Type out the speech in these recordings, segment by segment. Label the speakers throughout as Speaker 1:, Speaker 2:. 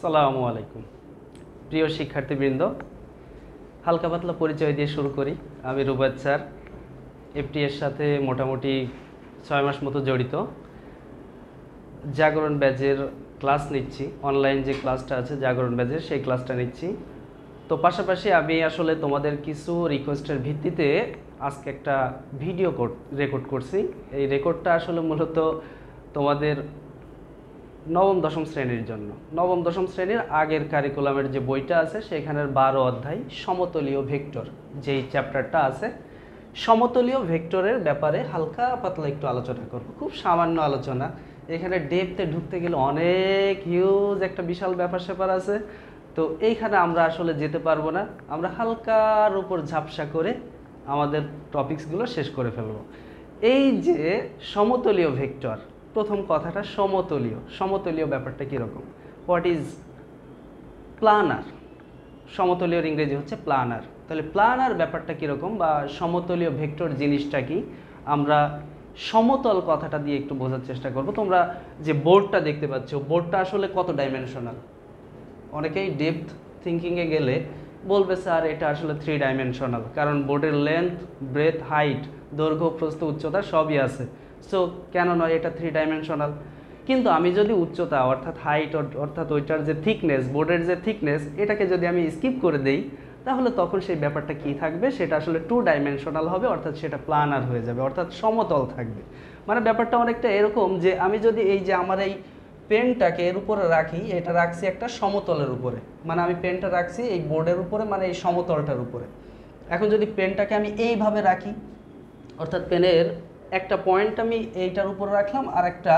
Speaker 1: আসসালামু আলাইকুম প্রিয় শিক্ষার্থীবৃন্দ, হালকা পাতলা পরিচয় দিয়ে শুরু করি। আমি রুবাদ স্যার, এফটি এর সাথে মোটামুটি 6 মাস মতো জড়িত। জাগরণ ব্যাচের ক্লাস নিচ্ছি, অনলাইন যে ক্লাসটা আছে জাগরণ ব্যাচের সেই ক্লাসটা নিচ্ছি। তো পাশাপাশি আমি আসলে তোমাদের কিছু রিকোয়েস্টের ভিত্তিতে আজকে একটা ভিডিও রেকর্ড করছি। এই রেকর্ডটা আসলে মূলত তোমাদের নবম দশম শ্রেণীর জন্য। নবম দশম শ্রেণীর আগের কারিকুলামের যে বইটা আছে সেখানের 12 অধ্যায় সমতলীয় ভেক্টর যেই চ্যাপ্টারটা আছে, সমতলীয় ভেক্টরের ব্যাপারে হালকা পাতলা একটু আলোচনা করব। খুব সামান্য আলোচনা, এখানে ডেপথে ঢুকতে গেলে অনেক হিউজ একটা বিশাল ব্যাপার স্যাপার আছে। তো এইখানে আমরা আসলে যেতে পারবো না, আমরা হালকার উপর ঝাপসা করে আমাদের টপিকসগুলো শেষ করে ফেলব। এই যে সমতলীয় ভেক্টর, প্রথম কথাটা সমতলীয় ব্যাপারটা কীরকম, হোয়াট ইজ প্লানার। সমতলীয়র ইংরেজি হচ্ছে প্লানার। তাহলে প্লানার ব্যাপারটা কীরকম বা সমতলীয় ভেক্টর জিনিসটা কি, আমরা সমতল কথাটা দিয়ে একটু বোঝার চেষ্টা করব। তোমরা যে বোর্ডটা দেখতে পাচ্ছ, বোর্ডটা আসলে কত ডাইমেনশনাল? অনেকেই ডেপথ থিঙ্কিংয়ে গেলে বলবে স্যার এটা আসলে 3 ডাইমেনশনাল, কারণ বোর্ডের লেন্থ, ব্রেথ, হাইট, দৈর্ঘ্য, প্রস্থ, উচ্চতা সবই আছে। সো কেন নয় এটা 3 ডাইমেনশনাল? কিন্তু আমি যদি উচ্চতা অর্থাৎ হাইট অর্থাৎ ওইটার যে থিকনেস, বোর্ডের যে থিকনেস, এটাকে যদি আমি স্কিপ করে দেই তাহলে তখন সেই ব্যাপারটা কি থাকবে, সেটা আসলে 2 ডাইমেনশনাল হবে, অর্থাৎ সেটা প্লানার হয়ে যাবে, অর্থাৎ সমতল থাকবে। মানে ব্যাপারটা অনেকটা এরকম যে আমি যদি এই যে আমার এই পেনটাকে এর উপরে রাখি, এটা রাখছি একটা সমতলের উপরে, মানে আমি পেনটা রাখছি এই বোর্ডের উপরে, মানে এই সমতলটার উপরে। এখন যদি পেনটাকে আমি এইভাবে রাখি, অর্থাৎ পেনের একটা পয়েন্ট আমি এইটার উপরে রাখলাম আর একটা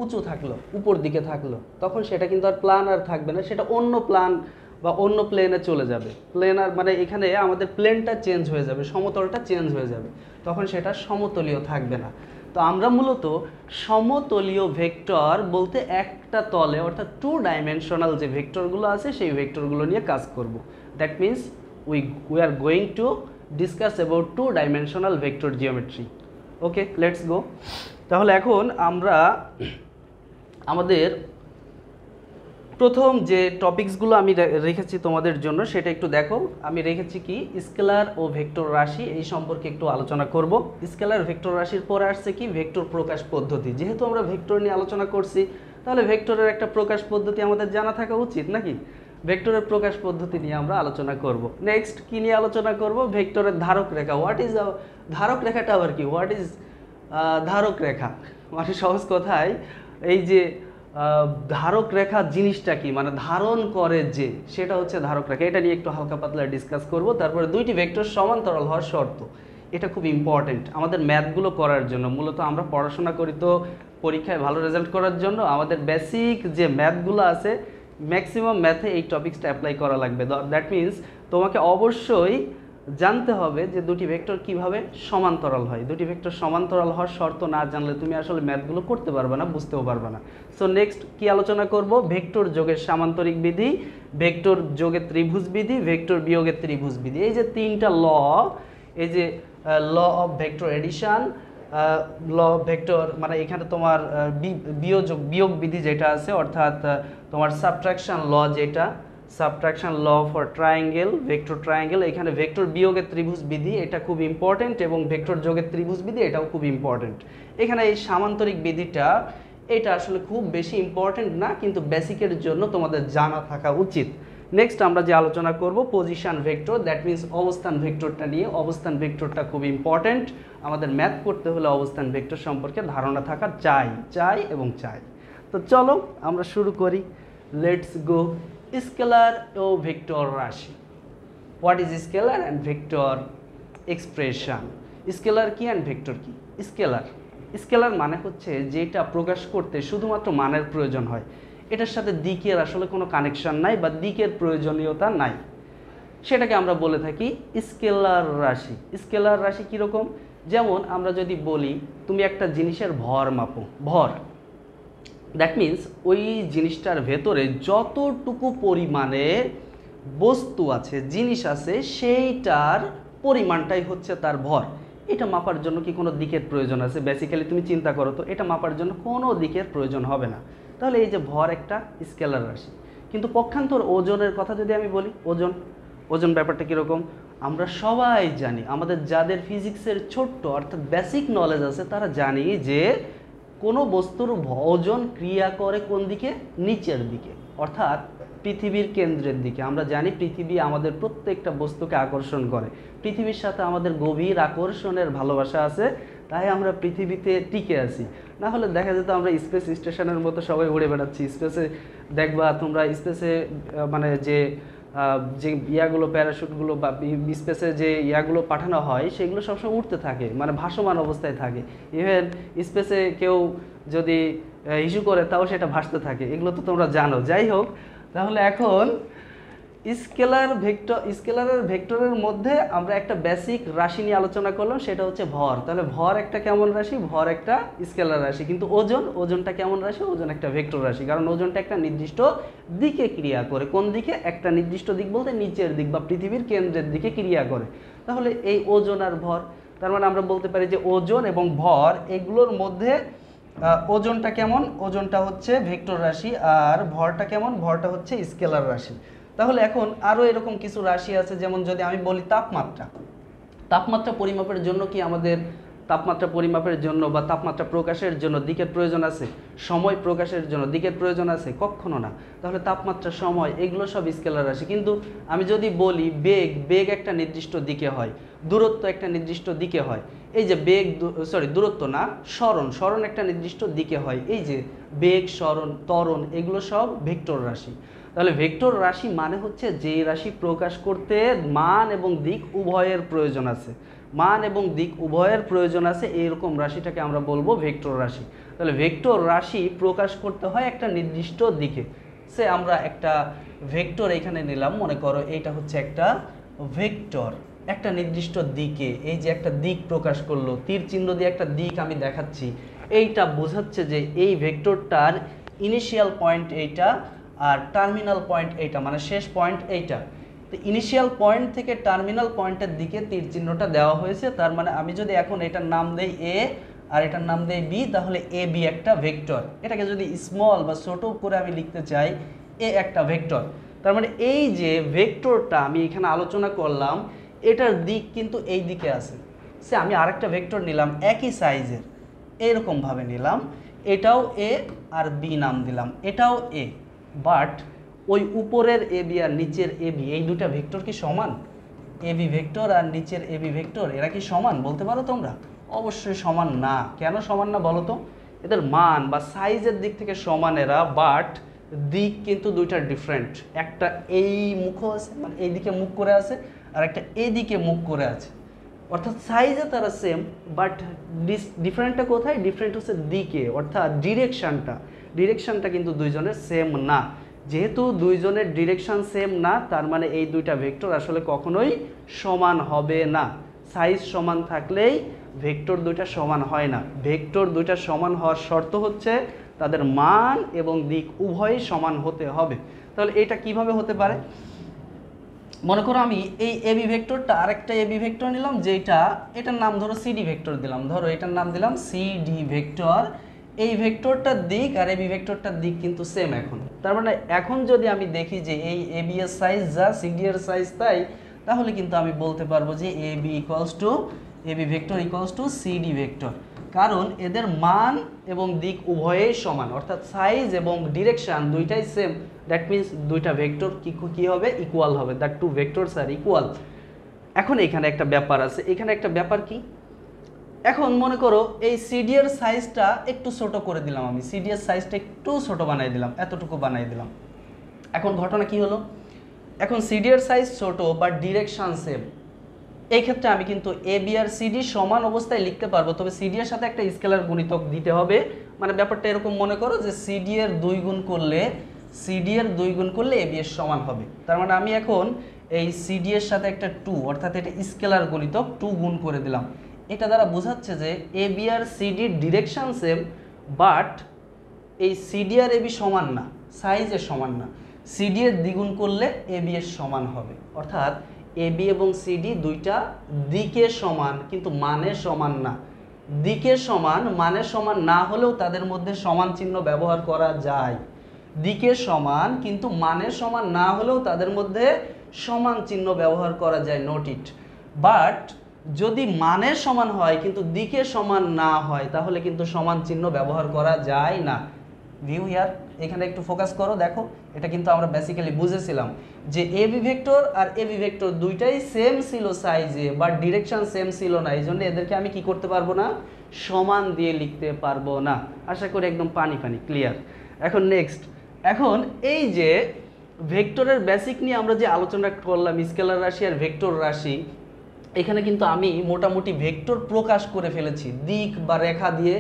Speaker 1: উঁচু থাকলো, উপর দিকে থাকলো, তখন সেটা কিন্তু আর প্লানার থাকবে না, সেটা অন্য প্লান বা অন্য প্লেনে চলে যাবে। প্লেনার মানে এখানে আমাদের প্লেনটা চেঞ্জ হয়ে যাবে, সমতলটা চেঞ্জ হয়ে যাবে, তখন সেটা সমতলীয় থাকবে না। তো আমরা মূলত সমতলীয় ভেক্টর বলতে একটা তলে অর্থাৎ 2 ডাইমেনশনাল যে ভেক্টরগুলো আছে সেই ভেক্টরগুলো নিয়ে কাজ করব। That means we are going to discuss about 2 dimensional vector geometry. Okay, let's go. তাহলে এখন আমরা আমাদের প্রথম যে টপিকসগুলো আমি রেখেছি তোমাদের জন্য সেটা একটু দেখো। আমি রেখেছি কি, স্কেলার ও ভেক্টর রাশি, এই সম্পর্কে একটু আলোচনা করব। স্কেলার ভেক্টর রাশির পরে আসছে কি, ভেক্টর প্রকাশ পদ্ধতি। যেহেতু আমরা ভেক্টর নিয়ে আলোচনা করছি, তাহলে ভেক্টরের একটা প্রকাশ পদ্ধতি আমাদের জানা থাকা উচিত নাকি? ভেক্টরের প্রকাশ পদ্ধতি নিয়ে আমরা আলোচনা করব। নেক্সট কি নিয়ে আলোচনা করব, ভেক্টরের ধারক রেখা। হোয়াট ইজ ধারক রেখাটা আবার কি, হোয়াট ইজ ধারক রেখা? মানে সহজ কথায় এই যে ধারক রেখা জিনিসটা কি, মানে ধারণ করে যে, সেটা হচ্ছে ধারক রেখা। এটা নিয়ে একটু হালকা পাতলা ডিসকাস করব। তারপরে 2টি ভেক্টর সমান্তরাল হওয়ার শর্ত, এটা খুব ইম্পর্টেন্ট আমাদের ম্যাথগুলো করার জন্য। মূলত আমরা পড়াশোনা করি তো পরীক্ষায় ভালো রেজাল্ট করার জন্য, আমাদের বেসিক যে ম্যাথগুলো আছে ম্যাক্সিমাম ম্যাথে এই টপিক্সটা অ্যাপ্লাই করা লাগবে। দ্যাট মিন্স তোমাকে অবশ্যই জানতে হবে যে 2টি ভেক্টর কিভাবে সমান্তরাল হয়। 2টি ভেক্টর সমান্তরাল হওয়ার শর্ত না জানলে তুমি আসলে ম্যাথগুলো করতে পারবে না, বুঝতেও পারবে না। সো নেক্সট কি আলোচনা করব, ভেক্টর যোগের সামান্তরিক বিধি, ভেক্টর যোগের ত্রিভুজ বিধি, ভেক্টর বিয়োগের ত্রিভুজ বিধি। এই যে 3টা ল, এই যে law of vector addition, law of vector মানে এখানে তোমার বিয়োগ বিধি যেটা আছে, অর্থাৎ তোমার সাবট্রাকশন ল, যেটা subtraction law for triangle, vector triangle, এখানে ভেক্টর বিয়োগের ত্রিভুজ বিধি, এটা খুব ইম্পর্টেন্ট, এবং ভেক্টর যোগের ত্রিভুজ বিধি এটাও খুব ইম্পর্টেন্ট। এখানে এই সামান্তরিক বিধিটা এটা আসলে খুব বেশি ইম্পর্টেন্ট না, কিন্তু বেসিকের জন্য তোমাদের জানা থাকা উচিত। নেক্সট আমরা যে আলোচনা করব পজিশন ভেক্টর, দ্যাট মিন্স অবস্থান ভেক্টরটা নিয়ে। অবস্থান ভেক্টরটা খুব ইম্পর্টেন্ট, আমাদের ম্যাথ করতে হলে অবস্থান ভেক্টর সম্পর্কে ধারণা থাকা চাই। তো চলো আমরা শুরু করি, লেটস গো। স্কেলার ও ভেক্টর রাশি। What is scalar and vector expression? Scalar কি অ্যান্ড ভেক্টর কি? স্কেলার মানে হচ্ছে যেটা প্রকাশ করতে শুধুমাত্র মানের প্রয়োজন হয়, এটার সাথে দিকের আসলে কোনো কানেকশন নাই বা দিকের প্রয়োজনীয়তা নাই, সেটাকে আমরা বলে থাকি স্কেলার রাশি। স্কেলার রাশি কীরকম, যেমন আমরা যদি বলি তুমি একটা জিনিসের ভর মাপো, ভর, দ্যাট মিন্স ওই জিনিসটার ভেতরে যতটুকু পরিমাণে বস্তু আছে, জিনিস আছে, সেইটার পরিমাণটাই হচ্ছে তার ভর। এটা মাপার জন্য কি কোনো দিকের প্রয়োজন আছে? বেসিক্যালি তুমি চিন্তা করো তো, এটা মাপার জন্য কোনো দিকের প্রয়োজন হবে না। তাহলে এই যে ভর একটা স্কেলার রাশি, কিন্তু পক্ষান্তর ওজনের কথা যদি আমি বলি, ওজন ব্যাপারটা কীরকম আমরা সবাই জানি, আমাদের যাদের ফিজিক্সের ছোট্ট অর্থাৎ বেসিক নলেজ আছে তারা জানি যে কোনো বস্তুর ওজন ক্রিয়া করে কোন দিকে, নিচের দিকে, অর্থাৎ পৃথিবীর কেন্দ্রের দিকে। আমরা জানি পৃথিবী আমাদের প্রত্যেকটা বস্তুকে আকর্ষণ করে, পৃথিবীর সাথে আমাদের গভীর আকর্ষণের ভালোবাসা আছে, তাই আমরা পৃথিবীতে টিকে আছি। না হলে দেখা যেত আমরা স্পেস স্টেশনের মতো সবাই উড়ে বেড়াচ্ছি। স্পেসে দেখবা তোমরা, স্পেসে মানে যে ইয়াগুলো প্যারাশুটগুলো বা স্পেসে যে ইয়াগুলো পাঠানো হয় সেগুলো সবসময় উঠতে থাকে, মানে ভাসমান অবস্থায় থাকে। ইভেন স্পেসে কেউ যদি ইস্যু করে তাও সেটা ভাসতে থাকে, এগুলো তো তোমরা জানো। যাই হোক, তাহলে এখন স্কেলারের ভেক্টরের মধ্যে আমরা একটা বেসিক রাশি নিয়ে আলোচনা করলাম, সেটা হচ্ছে ভর। তাহলে ভর একটা কেমন রাশি, ভর একটা স্কেলার রাশি। কিন্তু ওজনটা কেমন রাশি, ওজন একটা ভেক্টর রাশি, কারণ ওজনটা একটা নির্দিষ্ট দিকে ক্রিয়া করে। কোন দিকে, একটা নির্দিষ্ট দিক বলতে নিচের দিক বা পৃথিবীর কেন্দ্রের দিকে ক্রিয়া করে। তাহলে এই ওজন আর ভর, তার মানে আমরা বলতে পারি যে ওজন এবং ভর এগুলোর মধ্যে ওজনটা কেমন, ওজনটা হচ্ছে ভেক্টর রাশি, আর ভরটা কেমন, ভরটা হচ্ছে স্কেলার রাশি। তাহলে এখন আরও এরকম কিছু রাশি আছে, যেমন যদি আমি বলি তাপমাত্রা পরিমাপের জন্য কি আমাদের তাপমাত্রা পরিমাপের জন্য বা তাপমাত্রা প্রকাশের জন্য দিকের প্রয়োজন আছে? সময় প্রকাশের জন্য দিকের প্রয়োজন আছে? কখনো না। তাহলে তাপমাত্রা, সময় এগুলো সব স্কেলার রাশি। কিন্তু আমি যদি বলি বেগ একটা নির্দিষ্ট দিকে হয়, দূরত্ব একটা নির্দিষ্ট দিকে হয়। এই যে দূরত্ব না, স্মরণ একটা নির্দিষ্ট দিকে হয়। এই যে বেগ, স্মরণ, ত্বরণ এগুলো সব ভেক্টর রাশি। তাহলে ভেক্টর রাশি মানে হচ্ছে যে রাশি প্রকাশ করতে মান এবং দিক উভয়ের প্রয়োজন আছে, এরকম রাশিটাকে আমরা বলবো ভেক্টর রাশি। তাহলে ভেক্টর রাশি প্রকাশ করতে হয় একটা নির্দিষ্ট দিকে। সে আমরা একটা ভেক্টর এখানে নিলাম, মনে করো এইটা হচ্ছে একটা ভেক্টর, একটা নির্দিষ্ট দিকে, এই যে একটা দিক প্রকাশ করলো, তীর চিহ্ন দিয়ে একটা দিক আমি দেখাচ্ছি, এইটা বোঝাচ্ছে যে এই ভেক্টরটার ইনিশিয়াল পয়েন্ট এইটা আর টার্মিনাল পয়েন্ট এইটা, মানে শেষ পয়েন্ট এইটা। তো ইনিশিয়াল পয়েন্ট থেকে টার্মিনাল পয়েন্টের দিকে তীর চিহ্নটা দেওয়া হয়েছে। তার মানে আমি যদি এখন এটার নাম দেই এ আর এটার নাম দেই বি, তাহলে এ বি একটা ভেক্টর। এটাকে যদি স্মল বা ছোট করে আমি লিখতে চাই, এ একটা ভেক্টর। তার মানে এই যে ভেক্টরটা আমি এখানে আলোচনা করলাম, এটার দিক কিন্তু এই দিকে আছে। সে আমি আরেকটা ভেক্টর নিলাম একই সাইজের, এরকমভাবে নিলাম, এটাও এ আর বি নাম দিলাম, এটাও এ। বাট ওই উপরের এ বি আর নিচের এ বি, এই দুটা ভেক্টর কি সমান? এ বি ভেক্টর আর নিচের এ বি ভেক্টর এরা কি সমান বলতে পারো তোমরা? অবশ্যই সমান না। কেন সমান না বলো তো? এদের মান বা সাইজের দিক থেকে সমান এরা, বাট দিক কিন্তু দুইটা ডিফারেন্ট। একটা এই মুখ আছে, মানে এই দিকে মুখ করে আছে, আর একটা এদিকে মুখ করে আছে। অর্থাৎ সাইজে তারা সেম, বাট ডিফারেন্টটা কোথায়? ডিফারেন্ট হচ্ছে দিকে, অর্থাৎ ডিরেকশনটা কিন্তু দুইজনের সেম না। যেহেতু দুইজনের ডিরেকশন সেম না, তার মানে এই দুইটা ভেক্টর আসলে কখনোই সমান হবে না। সাইজ সমান থাকলেই ভেক্টর দুইটা সমান হয় না। ভেক্টর দুইটা সমান হওয়ার শর্ত হচ্ছে তাদের মান এবং দিক উভয়ই সমান হতে হবে। তাহলে এটা কিভাবে হতে পারে? মনে করো আমি এই এবি ভেক্টরটা আরেকটা এবি ভেক্টর নিলাম, যেটা এটার নাম ধরো সিডি ভেক্টর দিলাম, ধরো এটার নাম দিলাম সিডি ভেক্টর। এই ভেক্টরটার দিক আর এবি ভেক্টরটার দিক কিন্তু সেম। এখন তার মানে এখন যদি আমি দেখি যে এই এবি এর সাইজ যা সিডি এর সাইজ তাই, তাহলে কিন্তু আমি বলতে পারবো যে AB vector equals to CD vector, কারণ এদের মান এবং দিক উভয়েই সমান, অর্থাৎ সাইজ এবং ডিরেকশন দুইটাই সেম। দ্যাট মিনস দুইটা ভেক্টর কি হবে? ইকুয়াল হবে। That two vectors are equal. এখন এখানে একটা ব্যাপার আছে, এখানে একটা ব্যাপার কি? এখন মনে করো এই সিডি এর সাইজটা একটু ছোট করে দিলাম, আমি সিডি এর সাইজটা একটু ছোট বানাই দিলাম, এতটুকু বানাই দিলাম। এখন ঘটনা কি হলো? এখন সিডি এর সাইজ ছোট বাট ডিরেকশন সেম। এই ক্ষেত্রে আমি কিন্তু এ বি আর সিডি সমান অবস্থায় লিখতে পারবো, তবে সিডি এর সাথে একটা স্কেলার গুণিতক দিতে হবে। মানে ব্যাপারটা এরকম মনে করো যে সিডি এর 2 গুণ করলে এ বি এর সমান হবে। তার মানে আমি এখন এই সিডি এর সাথে একটা 2, অর্থাৎ এটা স্কেলার গুণিতক 2 গুণ করে দিলাম। এটা দ্বারা বোঝাচ্ছে যে এ বি আর সিডির ডিরেকশন সেম, বাট এই সিডি আর এ বি সমান না, সাইজে সমান না। সিডি এর দ্বিগুণ করলে এ বি এর সমান হবে, অর্থাৎ এ বি এবং সিডি দুইটা দিকে সমান কিন্তু মানে সমান না। দিকে সমান মানে সমান না হলেও তাদের মধ্যে সমান চিহ্ন ব্যবহার করা যায়। দিকের সমান কিন্তু মানের সমান না হলেও তাদের মধ্যে সমান চিহ্ন ব্যবহার করা যায়, নোট ইট। বাট যদি মানের সমান হয় কিন্তু দিকের সমান না হয় তাহলে কিন্তু সমান চিহ্ন ব্যবহার করা যায় না। ভিউ হিয়ার, এখানে একটু ফোকাস করো, দেখো এটা কিন্তু আমরা বেসিক্যালি বুঝেছিলাম যে A B vector R A B vector দুইটাই সেম ছিল সাইজে, বাট ডিরেকশন সেম ছিল না, এই জন্য এদেরকে আমি কি করতে পারবো না, সমান দিয়ে লিখতে পারবো না। আশা করি একদম পানি ক্লিয়ার। এখন নেক্সট, এখন এই যে ভেক্টরের বেসিক নিয়ে আমরা যে আলোচনা করলাম, স্কেলার রাশি আর ভেক্টর রাশি, এখানে কিন্তু আমি মোটামুটি ভেক্টর প্রকাশ করে ফেলেছি দিক বা রেখা দিয়ে।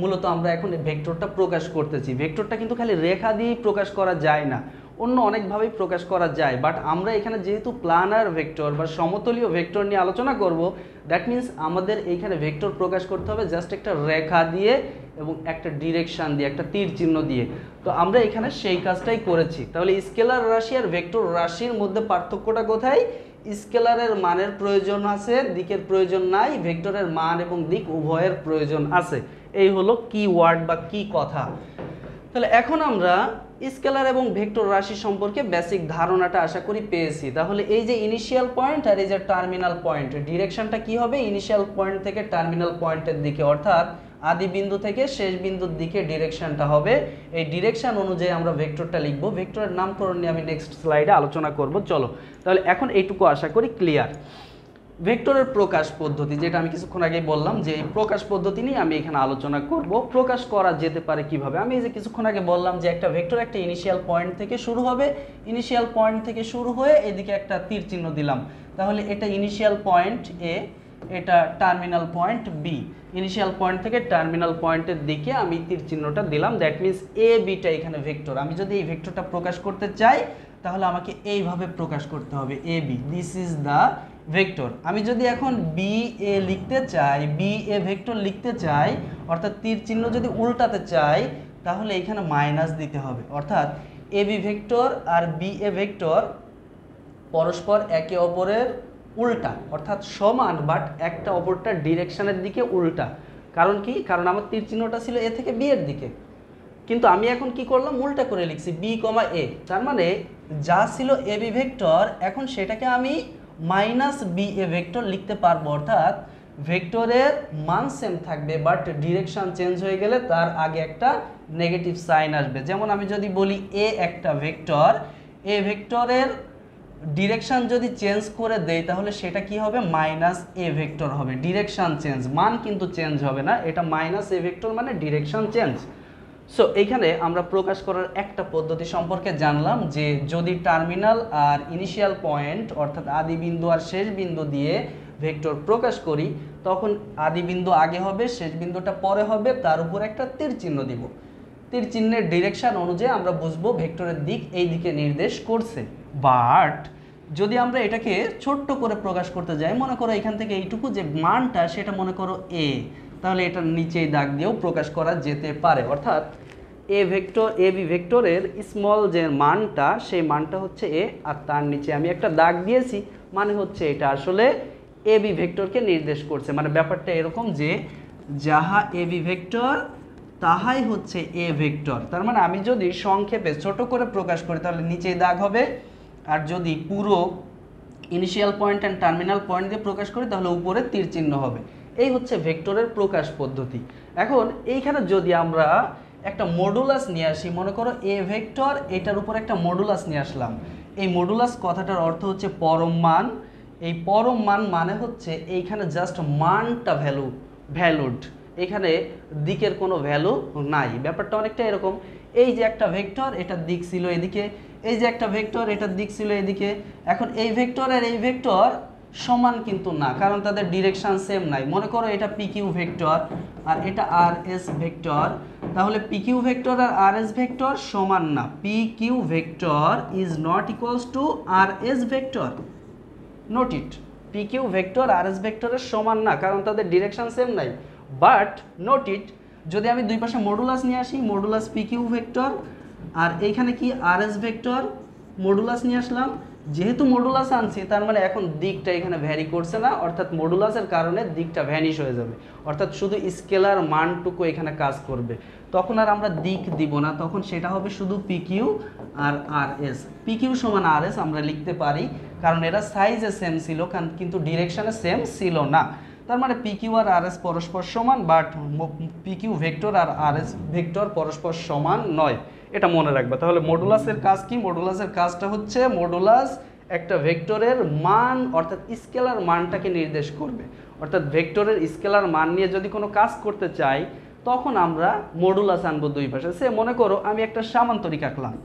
Speaker 1: মূলত আমরা এখন ভেক্টরটা প্রকাশ করতেছি। ভেক্টরটা কিন্তু খালি রেখা দিয়েই প্রকাশ করা যায় না, অন্য অনেকভাবেই প্রকাশ করা যায়, বাট আমরা এখানে যেহেতু প্লানার ভেক্টর বা সমতলীয় ভেক্টর নিয়ে আলোচনা করব, দ্যাট মিন্স আমাদের এইখানে ভেক্টর প্রকাশ করতে হবে জাস্ট একটা রেখা দিয়ে এবং একটা ডিরেকশন দিয়ে, একটা তীর চিহ্ন দিয়ে। তো আমরা এখানে সেই কাজটাই করেছি। তাহলে স্কেলার রাশি আর ভেক্টর রাশির মধ্যে পার্থক্যটা কোথায়? স্কেলারের মানের প্রয়োজন আছে, দিকের প্রয়োজন নাই, ভেক্টরের মান এবং দিক উভয়ের প্রয়োজন আছে। এই হলো কি ওয়ার্ড বা কি কথা। তাহলে এখন আমরা স্কেলার এবং ভেক্টর রাশি সম্পর্কে বেসিক ধারণাটা আশা করি পেয়েছি। তাহলে এই যে ইনিশিয়াল পয়েন্ট আর এই যে টার্মিনাল পয়েন্ট, ডিরেকশনটা কি হবে? ইনিশিয়াল পয়েন্ট থেকে টার্মিনাল পয়েন্টের দিকে, অর্থাৎ আদি বিন্দু থেকে শেষ বিন্দুর দিকে ডিরেকশনটা হবে। এই ডিরেকশন অনুযায়ী আমরা ভেক্টরটা লিখব। ভেক্টরের নামকরণ নিয়ে আমি নেক্সট স্লাইডে আলোচনা করব। চলো তাহলে এখন এইটুকু আশা করি ক্লিয়ার। ভেক্টরের প্রকাশ পদ্ধতি, যেটা আমি কিছুক্ষণ আগে বললাম যে এই প্রকাশ পদ্ধতি নিয়ে আমি এখানে আলোচনা করব। প্রকাশ করা যেতে পারে কিভাবে? আমি এই যে কিছুক্ষণ আগে বললাম যে একটা ভেক্টর একটা ইনিশিয়াল পয়েন্ট থেকে শুরু হবে, ইনিশিয়াল পয়েন্ট থেকে শুরু হয়ে এদিকে একটা তীর চিহ্ন দিলাম, তাহলে এটা ইনিশিয়াল পয়েন্ট এ, এটা terminal point B. Initial point থেকে টার্মিনাল পয়েন্টের দিকে আমি তীর চিহ্নটা দিলাম, দ্যাট মিন্স এ বিটা এখানে ভেক্টর। আমি যদি এই ভেক্টরটা প্রকাশ করতে চাই তাহলে আমাকে এইভাবে প্রকাশ করতে হবে, A B, this is the vector. আমি যদি এখন বি এ লিখতে চাই, বি এ ভেক্টর লিখতে চাই, অর্থাৎ তীর চিহ্ন যদি উল্টাতে চাই তাহলে এখানে মাইনাস দিতে হবে, অর্থাৎ এ বি ভেক্টর আর বি এ ভেক্টর পরস্পর একে অপরের উল্টা, অর্থাৎ সমান বাট একটা অপরটার ডিরেকশনের দিকে উল্টা। কারণ কি? কারণ আমার তীর চিহ্নটা ছিল এ থেকে বি এর দিকে, কিন্তু আমি এখন কি করলাম, উল্টা করে লিখছি বি কমা এ। তার মানে যা ছিল এ বি ভেক্টর এখন সেটাকে আমি মাইনাস বি এ ভেক্টর লিখতে পারবো, অর্থাৎ ভেক্টরের মান সেম থাকবে বাট ডিরেকশন চেঞ্জ হয়ে গেলে তার আগে একটা নেগেটিভ সাইন আসবে। যেমন আমি যদি বলি এ একটা ভেক্টর, এ ভেক্টরের ডিরেকশন যদি চেঞ্জ করে দেই তাহলে সেটা কি হবে? মাইনাস এ ভেক্টর হবে। ডিরেকশন চেঞ্জ, মান কিন্তু চেঞ্জ হবে না, এটা মাইনাস এ ভেক্টর মানে ডিরেকশন চেঞ্জ। সো এইখানে আমরা প্রকাশ করার একটা পদ্ধতি সম্পর্কে জানলাম যে যদি টার্মিনাল আর ইনিশিয়াল পয়েন্ট অর্থাৎ আদি বিন্দু আর শেষ বিন্দু দিয়ে ভেক্টর প্রকাশ করি তখন আদি বিন্দু আগে হবে, শেষ বিন্দুটা পরে হবে, তার উপর একটা তীর চিহ্ন দিব। তীর চিহ্নের ডিরেকশন অনুযায়ী আমরা বুঝবো ভেক্টরের দিক এই দিকে নির্দেশ করছে। বাট যদি আমরা এটাকে ছোট্ট করে প্রকাশ করতে যাই, মনে করো এখান থেকে এইটুকু যে মানটা সেটা মনে করো এ, তাহলে এটার নিচেই দাগ দিয়েও প্রকাশ করা যেতে পারে, অর্থাৎ এ ভেক্টর এ বি ভেক্টরের স্মল যে মানটা সেই মানটা হচ্ছে এ, আর তার নিচে আমি একটা দাগ দিয়েছি, মানে হচ্ছে এটা আসলে এ বি ভেক্টরকে নির্দেশ করছে। মানে ব্যাপারটা এরকম যে যাহা এ বি ভেক্টর তাহাই হচ্ছে এ ভেক্টর। তার মানে আমি যদি সংক্ষেপে ছোট করে প্রকাশ করি তাহলে নিচেই দাগ হবে, আর যদি পুরো initial point and terminal point দিয়ে প্রকাশ করি তাহলে উপরে তীর চিহ্ন হবে। এই হচ্ছে ভেক্টরের প্রকাশ পদ্ধতি। এখন এইখানে যদি আমরা একটা মডুলাস নিয়ে আসি, মনে করো এ ভেক্টর, এটার উপর একটা মডুলাস নিয়ে আসলাম। এই মডুলাস কথাটার অর্থ হচ্ছে পরম মান। এই পরম মান মানে হচ্ছে এইখানে জাস্ট মানটা ভ্যালুড, এখানে দিকের কোনো ভ্যালু নাই। ব্যাপারটা অনেকটা এরকম, এই যে একটা ভেক্টর এটার দিক ছিল এদিকে, এই যে একটা ভেক্টর এটার দিক ছিল এদিকে। এখন এই ভেক্টর আর এই ভেক্টর সমান কিন্তু না, কারণ তাদের ডিরেকশন সেম নাই। মনে করো এটা পি কিউ ভেক্টর আর এটা আর এস ভেক্টর, তাহলে পি কিউ ভেক্টর আর আর এস ভেক্টর সমান না। P Q vector is not equals to R S vector. Note it, P Q vector R S ভেক্টরের সমান না, কারণ তাদের ডিরেকশন সেম নাই। বাট নোট ইট, যদি আমি দুই পাশে মডুলাস নিয়ে আসি, মডুলাস পি কিউ ভেক্টর আর এইখানে কি আর এস ভেক্টর, মডুলাস নিয়ে আসলাম, যেহেতু মডুলাস আনছি তার মানে এখন দিকটা এখানে ভ্যারি করছে না, অর্থাৎ মডুলাসের কারণে দিকটা ভ্যানিশ হয়ে যাবে, অর্থাৎ শুধু স্কেলার মানটুকু এখানে কাজ করবে। তখন আর আমরা দিক দিব না, তখন সেটা হবে শুধু পিকিউ আর আর এস। পিকিউ সমান আর এস আমরা লিখতে পারি, কারণ এরা সাইজে সেম ছিল কিন্তু ডিরেকশনে সেম ছিল না। তার মানে পিকিউ আর আর এস পরস্পর সমান, বাট পিকিউ ভেক্টর আর আর এস ভেক্টর পরস্পর সমান নয়, এটা মনে রাখবে। তাহলে মডুলাসের কাজ কি? মডুলাসের কাজটা হচ্ছে মডুলাস একটা ভেক্টরের মান অর্থাৎ স্কেলার মানটাকে নির্দেশ করবে। অর্থাৎ ভেক্টরের স্কেলার মান নিয়ে যদি কোনো কাজ করতে চাই তখন আমরা মডুলাস আনবো দুই পাশে। সে মনে করো আমি একটা সামান্তরিক আঁকলাম,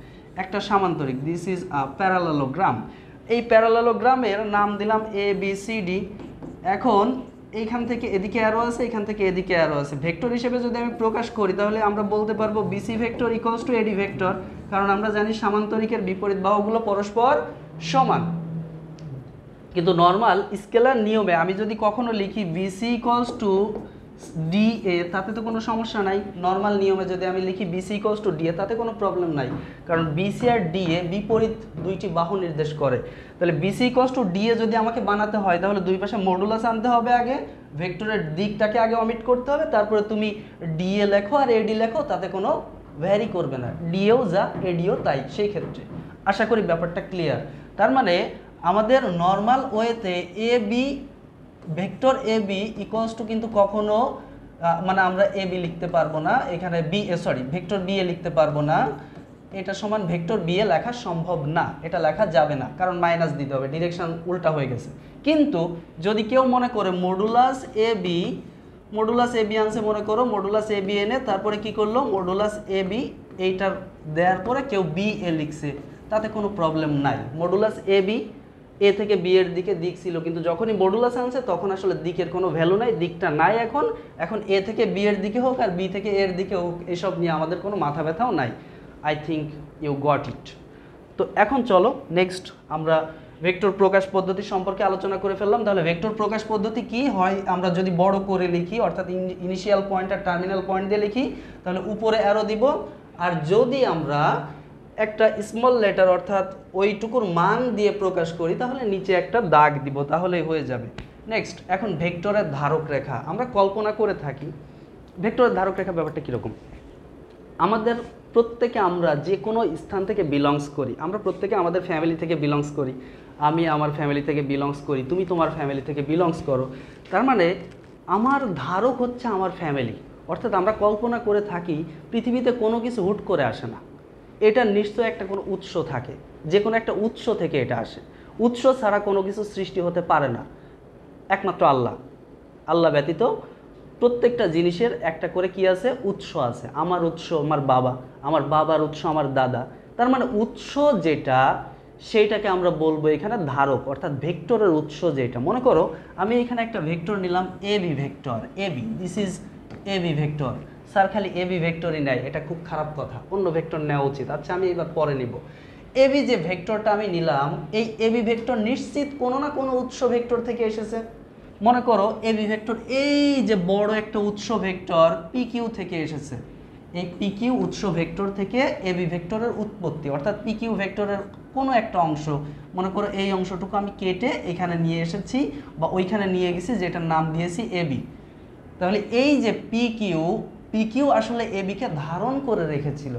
Speaker 1: একটা সামান্তরিক, দিস ইজ আ প্যারালেলোগ্রাম। এই প্যারালেলোগ্রামের নাম দিলাম এ বি সি ডি। এখন এইখান থেকে এদিকে অ্যারো আছে, এখান থেকে এদিকে অ্যারো আছে। ভেক্টর হিসেবে যদি আমি প্রকাশ করি তাহলে আমরা বলতে পারবো BC vector equals to AD vector, কারণ আমরা জানি সামান্তরিকের বিপরীত বাহুগুলো পরস্পর সমান। কিন্তু নর্মাল স্কেলার নিয়মে আমি যদি কখনো লিখি BC equals to D A, তাতে তো কোনো সমস্যা নাই। নর্মাল নিয়মে যদি আমি লিখি BC equals to D A, তাতে কোনো প্রবলেম নাই, কারণ বিসি আর ডি এ বিপরীত দুইটি বাহু নির্দেশ করে। তাহলে BC equals to D A যদি আমাকে বানাতে হয় তাহলে দুই পাশে মডুলাস আনতে হবে আগে, ভেক্টরের দিকটাকে আগে অমিট করতে হবে, তারপরে তুমি ডি এ লেখো আর এডি লেখো, তাতে কোনো ভ্যারি করবে না, ডিএও যা এডিও তাই সেই ক্ষেত্রে। আশা করি ব্যাপারটা ক্লিয়ার। তার মানে আমাদের নর্মাল ওয়েতে A B vector A B equals to কিন্তু কখনো মানে আমরা এ বি লিখতে পারবো না, এখানে ভেক্টর বি এ লিখতে পারবো না, এটা সমান ভেক্টর বি এ লেখা সম্ভব না, এটা লেখা যাবে না, কারণ মাইনাস দিতে হবে, ডিরেকশন উল্টা হয়ে গেছে। কিন্তু যদি কেউ মনে করে মডুলাস এ বি আনছে, মনে করো মডুলাস এ বি এনে তারপরে কি করলো মডুলাস এ বি এইটার দেওয়ার পরে কেউ বি এ লিখছে, তাতে কোনো প্রবলেম নাই। মডুলাস এ বি এ থেকে বি এর দিকে দিক ছিল, কিন্তু যখনই মডুলাস আনছে তখন আসলে দিকের কোনো ভ্যালু নাই, দিকটা নাই। এখন এ থেকে বি এর দিকে হোক আর বি থেকে এর দিকে হোক, এসব নিয়ে আমাদের কোনো মাথা ব্যথাও নাই। I think you got it. তো এখন চলো নেক্সট আমরা ভেক্টর প্রকাশ পদ্ধতি সম্পর্কে আলোচনা করে ফেললাম। তাহলে ভেক্টর প্রকাশ পদ্ধতি কি হয়? আমরা যদি বড় করে লিখি, অর্থাৎ ইনিশিয়াল পয়েন্ট আর টার্মিনাল পয়েন্ট দিয়ে লিখি, তাহলে উপরে অ্যারো দিব, আর যদি আমরা একটা স্মল লেটার অর্থাৎ ওইটুকুর মান দিয়ে প্রকাশ করি তাহলে নিচে একটা দাগ দিব, তাহলেই হয়ে যাবে। নেক্সট, এখন ভেক্টরের ধারক রেখা আমরা কল্পনা করে থাকি। ভেক্টরের ধারক রেখা ব্যাপারটা কীরকম? আমাদের প্রত্যেকে আমরা যে কোনো স্থান থেকে বিলংস করি, আমরা প্রত্যেকে আমাদের ফ্যামিলি থেকে বিলংস করি, আমি আমার ফ্যামিলি থেকে বিলংস করি, তুমি তোমার ফ্যামিলি থেকে বিলংস করো। তার মানে আমার ধারক হচ্ছে আমার ফ্যামিলি। অর্থাৎ আমরা কল্পনা করে থাকি পৃথিবীতে কোনো কিছু হুট করে আসে না, এটা নিশ্চয় একটা কোনো উৎস থাকে, যে কোনো একটা উৎস থেকে এটা আসে। উৎস ছাড়া কোনো কিছু সৃষ্টি হতে পারে না, একমাত্র আল্লাহ ব্যতীত প্রত্যেকটা জিনিসের একটা করে কি আছে? উৎস আছে। আমার উৎস আমার বাবা, আমার বাবার উৎস আমার দাদা। তার মানে উৎস যেটা সেইটাকে আমরা বলবো এখানে ধারক, অর্থাৎ ভেক্টরের উৎস যেটা। মনে করো আমি এখানে একটা ভেক্টর নিলাম A B vector, A B, this is A B vector. Sir খালি এ বি ভেক্টরই নেয়, এটা খুব খারাপ কথা, অন্য ভেক্টর নেওয়া উচিত। আচ্ছা আমি এবার পরে নিব। এ বি যে ভেক্টরটা আমি নিলাম, এই এ বি ভেক্টর নিশ্চিত কোনো না কোনো উৎস ভেক্টর থেকে এসেছে। মনে করো এ বি ভেক্টর এই যে বড় একটা উৎস ভেক্টর পি কিউ থেকে এসেছে। এই পি কিউ উৎস ভেক্টর থেকে এ বি ভেক্টরের উৎপত্তি, অর্থাৎ পি কিউ ভেক্টরের কোনো একটা অংশ, মনে করো এই অংশটুকু আমি কেটে এখানে নিয়ে এসেছি বা ওইখানে নিয়ে গেছি, যেটার নাম দিয়েছি এ বি। তাহলে এই যে পি কিউ আসলে এ বিকে ধারণ করে রেখেছিল,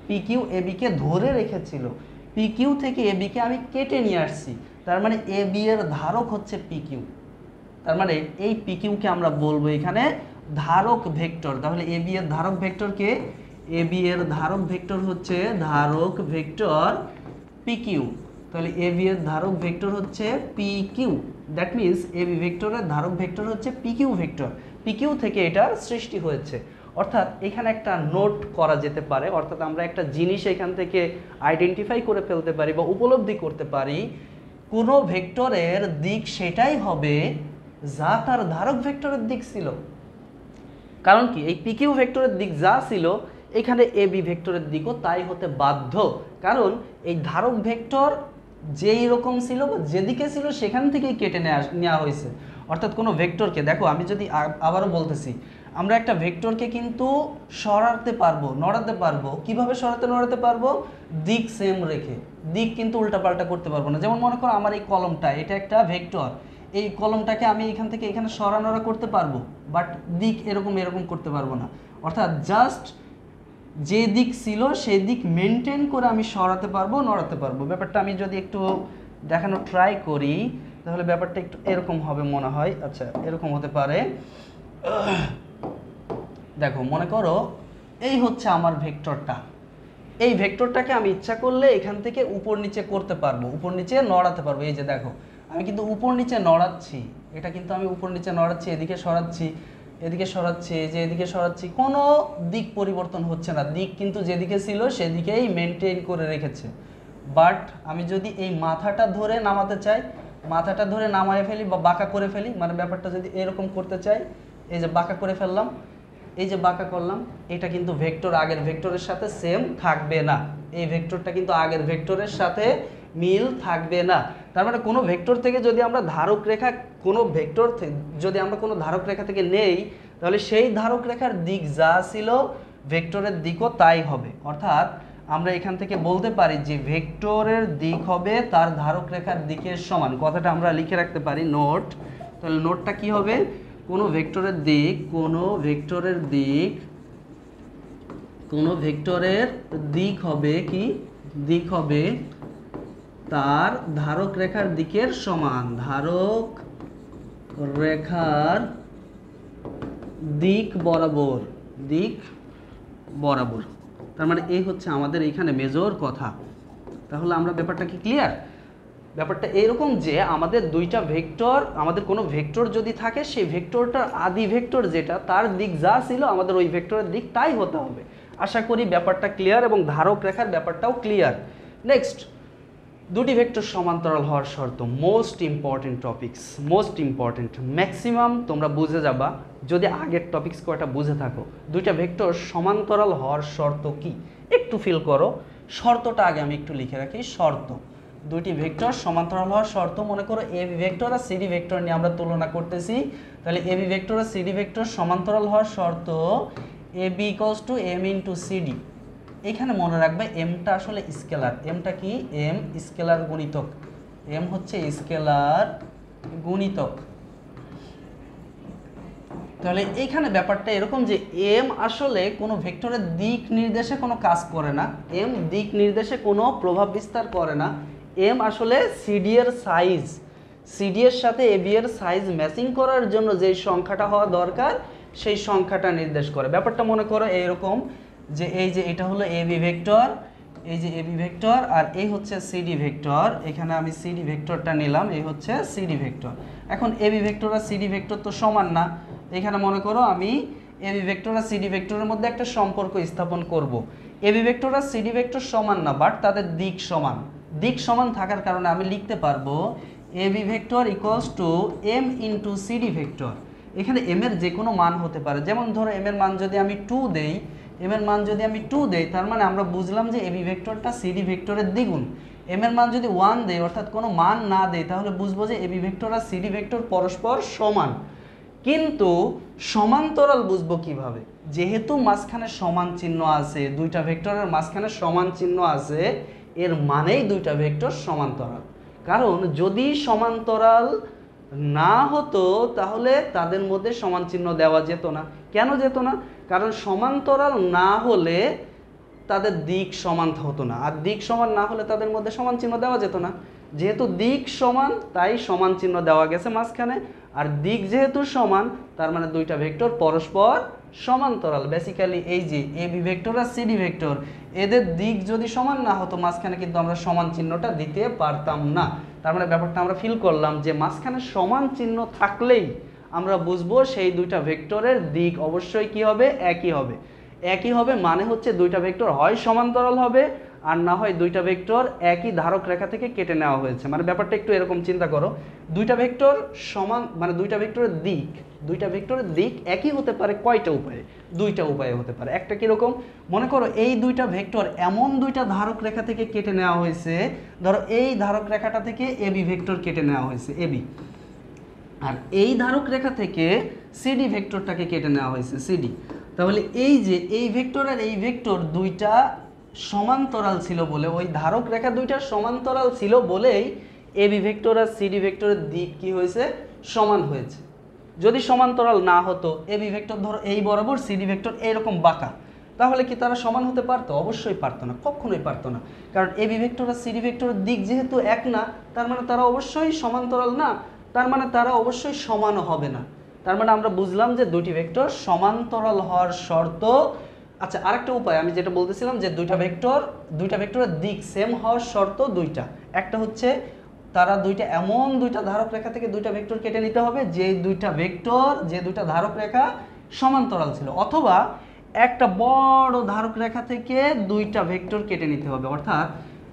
Speaker 1: পি কিউ এ বিকে ধরে রেখেছিল, পি কিউ থেকে এ বিকে আমি কেটে নিয়ে আসছি। তার মানে এ বি এর ধারক হচ্ছে পি কিউ। তার মানে এই পি কিউকে আমরা বলবো এখানে ধারক ভেক্টর। তাহলে এ বি এর ধারক ভেক্টরকে, এ বি এর ধারক ভেক্টর হচ্ছে ধারক ভেক্টর পি কিউ। তাহলে এ বি এর ধারক ভেক্টর হচ্ছে P Q, that means A B ভেক্টরের ধারক ভেক্টর হচ্ছে P Q vector. P Q থেকে এটার সৃষ্টি হয়েছে। অর্থাৎ এখানে একটা নোট করা যেতে পারে, অর্থাৎ আমরা একটা জিনিস এখান থেকে আইডেন্টিফাই করে ফেলতে পারি বা উপলব্ধি করতে পারি, কোনো ভেক্টরের দিক সেটাই হবে যা তার ধারক ভেক্টরের দিক ছিল। কারণ কি? এই পি কিউ ভেক্টরের দিক যা ছিল এখানে এ বি ভেক্টরের দিকও তাই হতে বাধ্য, কারণ এই ধারক ভেক্টর যেই রকম ছিল বা যেদিকে ছিল সেখান থেকেই কেটে নেওয়া হয়েছে। অর্থাৎ কোনো ভেক্টরকে দেখো, আমি যদি আবারও বলতেছি, আমরা একটা ভেক্টরকে কিন্তু সরাতে পারবো, নড়াতে পারবো। কিভাবে সরাতে নড়াতে পারবো? দিক সেম রেখে, দিক কিন্তু উল্টাপাল্টা করতে পারবো না। যেমন মনে করো আমার এই কলমটা, এটা একটা ভেক্টর, এই কলমটাকে আমি এখান থেকে এখানে সরানোড়া করতে পারবো, বাট দিক এরকম এরকম করতে পারবো না। অর্থাৎ জাস্ট যে দিক ছিল সেই দিক মেনটেন করে আমি সরাতে পারবো, নড়াতে পারবো। ব্যাপারটা আমি যদি একটু দেখানো ট্রাই করি তাহলে ব্যাপারটা একটু এরকম হবে মনে হয়। আচ্ছা, এরকম হতে পারে। দেখো, মনে করো এই হচ্ছে আমার ভেক্টরটা। এই ভেক্টরটাকে আমি ইচ্ছা করলে এখান থেকে উপর নিচে করতে পারবো, উপর নিচে নড়াতে পারবো। এই যে দেখো, আমি কিন্তু উপর নিচে নড়াচ্ছি, এটা কিন্তু আমি উপর নিচে নড়াচ্ছি, এদিকে সরাচ্ছি, এদিকে সরাচ্ছি, যে এদিকে সরাচ্ছি, কোনো দিক পরিবর্তন হচ্ছে না। দিক কিন্তু যেদিকে ছিল সেদিকেই মেনটেন করে রেখেছে। বাট আমি যদি এই মাথাটা ধরে নামাতে চাই, মাথাটা ধরে নামায় ফেলি বা বাঁকা করে ফেলি, মানে ব্যাপারটা যদি এরকম করতে চাই, এই যে বাঁকা করে ফেললাম, এই যে বাঁকা করলাম, এটা কিন্তু ভেক্টর আগের ভেক্টরের সাথে সেম থাকবে না। এই ভেক্টরটা কিন্তু আগের ভেক্টরের সাথে মিল থাকবে না। তার মানে কোনো ভেক্টর থেকে যদি আমরা ধারক রেখা, কোনো ভেক্টর যদি আমরা কোনো ধারক রেখা থেকে নেই, তাহলে সেই ধারক রেখার দিক যা ছিল ভেক্টরের দিকও তাই হবে। অর্থাৎ আমরা এখান থেকে বলতে পারি যে ভেক্টরের দিক হবে তার ধারক রেখার দিকের সমান। কথাটা আমরা লিখে রাখতে পারি, নোট। তাহলে নোটটা কি হবে? কোনো ভেক্টরের দিক, কোনো ভেক্টরের দিক, কোনো ভেক্টরের দিক হবে কি? দিক হবে তার ধারক রেখার দিকের সমান। ধারক রেখার দিক বরাবর, দিক বরাবর। তার মানে এই হচ্ছে আমাদের এইখানে মেজর কথা। তাহলে আমরা ব্যাপারটা কি ক্লিয়ার? ব্যাপারটা এরকম যে আমাদের দুইটা ভেক্টর, আমাদের কোনো ভেক্টর যদি থাকে, সেই ভেক্টরটার আদি ভেক্টর যেটা, তার দিক যা ছিল আমাদের ওই ভেক্টরের দিক তাই হতে হবে। আশা করি ব্যাপারটা ক্লিয়ার এবং ধারক রেখার ব্যাপারটাও ক্লিয়ার। নেক্সট, দুটি ভেক্টর সমান্তরাল হওয়ার শর্ত, most important topics, most important. Maximum তোমরা বুঝে যাবা যদি আগের টপিকস কয়টা বুঝে থাকো। দুইটা ভেক্টর সমান্তরাল হওয়ার শর্ত কি একটু ফিল করো। শর্তটা আগে আমি একটু লিখে রাখি। শর্ত, দুইটি ভেক্টর সমান্তরাল হওয়ার শর্ত। মনে করো এবি ভেক্টর আর সিডি ভেক্টর নিয়ে আমরা তুলনা করতেছি। তাহলে এবি ভেক্টর আর সিডি ভেক্টর সমান্তরাল হওয়ার শর্ত AB equals to M into CD. এখানে মনে রাখবে এমটা আসলে স্কেলার। এমটা কি? এম স্কেলার গুণিতক। এম হচ্ছে স্কেলার গুণিতক। তাহলে এইখানে ব্যাপারটা এরকম যে এম আসলে কোনো ভেক্টরের দিক নির্দেশে কোনো কাজ করে না। এম দিক নির্দেশে কোনো প্রভাব বিস্তার করে না। এম আসলে সিডি এর সাইজ, সিডি এর সাথে এবি এর সাইজ ম্যাচিং করার জন্য যেই সংখ্যাটা হওয়া দরকার সেই সংখ্যাটা নির্দেশ করে। ব্যাপারটা মনে করো এইরকম যে এই যে এটা হলো এবি ভেক্টর, এই যে এবি ভেক্টর, আর এই হচ্ছে সিডি ভেক্টর। এখানে আমি সিডি ভেক্টরটা নিলাম, এই হচ্ছে সিডি ভেক্টর। এখন এবি ভেক্টর আর সিডি ভেক্টর তো সমান না। এখানে মনে করো আমি এবি ভেক্টর আর সিডি ভেক্টরের মধ্যে একটা সম্পর্ক স্থাপন করব। এবি ভেক্টর আর সিডি ভেক্টর সমান না, বাট তাদের দিক সমান। দিক সমান থাকার কারণে আমি লিখতে পারবো AB vector equals to M into CD vector. এখানে এম এর যে কোনো মান হতে পারে। যেমন ধরো এম এর মান যদি আমি 2 দেই, এম এর মান যদি আমি 2 দেই, তার মানে আমরা বুঝলাম যে এবি ভেক্টরটা সিডি ভেক্টরের দ্বিগুণ। এম এর মান যদি 1 দেই, অর্থাৎ কোনো মান না দেই, তাহলে বুঝবো যে এবি ভেক্টর আর সিডি ভেক্টর পরস্পর সমান। কিন্তু সমান্তরাল বুঝবো কিভাবে? যেহেতু মাঝখানে সমান চিহ্ন আছে, দুইটা ভেক্টরের মাঝখানে সমান চিহ্ন আছে, এর মানেই দুইটা ভেক্টর সমান্তরাল। কারণ যদি সমান্তরাল না হতো তাহলে তাদের মধ্যে সমান চিহ্ন দেওয়া যেত না। কেন যেত না? কারণ সমান্তরাল না হলে তাদের দিক সমান হতো না, আর দিক সমান না হলে তাদের মধ্যে সমান চিহ্ন দেওয়া যেত না। যেহেতু দিক সমান তাই সমান চিহ্ন দেওয়া গেছে মাঝখানে, আর দিক যেহেতু সমান তার মানে দুইটা ভেক্টর পরস্পর সমান্তরাল। বেসিক্যালি এই যে এবি ভেক্টর আর সিডি ভেক্টর, এদের দিক যদি সমান না হতো মাঝখানে কিন্তু আমরা সমান চিহ্নটা দিতে পারতাম না। তার মানে ব্যাপারটা আমরা ফিল করলাম যে মাঝখানে সমান চিহ্ন থাকলেই আমরা বুঝবো সেই দুইটা ভেক্টরের দিক অবশ্যই কি হবে? একই হবে। একই হবে মানে হচ্ছে দুইটা ভেক্টর হয় সমান্তরাল হবে, আর না হয় দুইটা ভেক্টর একই ধারক রেখা থেকে কেটে নেওয়া হয়েছে। মানে ব্যাপারটা একটু এরকম চিন্তা করো, দুইটা ভেক্টর সমান, মানে দুইটা ভেক্টরের দিক একই হতে পারে কয়টা উপায়ে? দুইটা উপায়ে হতে পারে। একটা কিরকম? মনে করো এই দুইটা ভেক্টর এমন দুইটা ধারক রেখা থেকে কেটে নেওয়া হয়েছে, ধরো এই ধারক রেখাটা থেকে এবি ভেক্টর কেটে নেওয়া হয়েছে, এবি, আর এই ধারক রেখা থেকে সিডি ভেক্টরটাকে কেটে নেওয়া হয়েছে সিডি। তাহলে এই যে এই ভেক্টর আর এই ভেক্টর দুইটা সমান্তরাল ছিল বলে, ওই ধারক রেখা দুইটা সমান্তরাল ছিল বলেই এবি ভেক্টর আর সিডি ভেক্টরের দিক কি হয়েছে, সমান হয়েছে। যদি সমান্তরাল না হতো, এবি ভেক্টর ধরো এই বরাবর, সিডি ভেক্টর এইরকম বাঁকা, তাহলে কি তারা সমান হতে পারতো? অবশ্যই পারতো না, কখনোই পারতো না। কারণ এবি ভেক্টর আর সিডি ভেক্টরের দিক যেহেতু এক না, তার মানে তারা অবশ্যই সমান্তরাল না, তার মানে তারা অবশ্যই সমানও হবে না। তার মানে আমরা বুঝলাম যে দুইটি ভেক্টর সমান্তরাল হওয়ার শর্ত। আচ্ছা, আরেকটা উপায় আমি যেটা বলতেছিলাম যে দুইটা ভেক্টরের দিক সেম হওয়ার শর্ত দুইটা। একটা হচ্ছে তারা এমন দুইটা ধারক রেখা থেকে দুইটা ভেক্টর কেটে নিতে হবে যে দুইটা ধারক রেখা সমান্তরাল ছিল, অথবা একটা বড় ধারক রেখা থেকে দুইটা ভেক্টর কেটে নিতে হবে। অর্থাৎ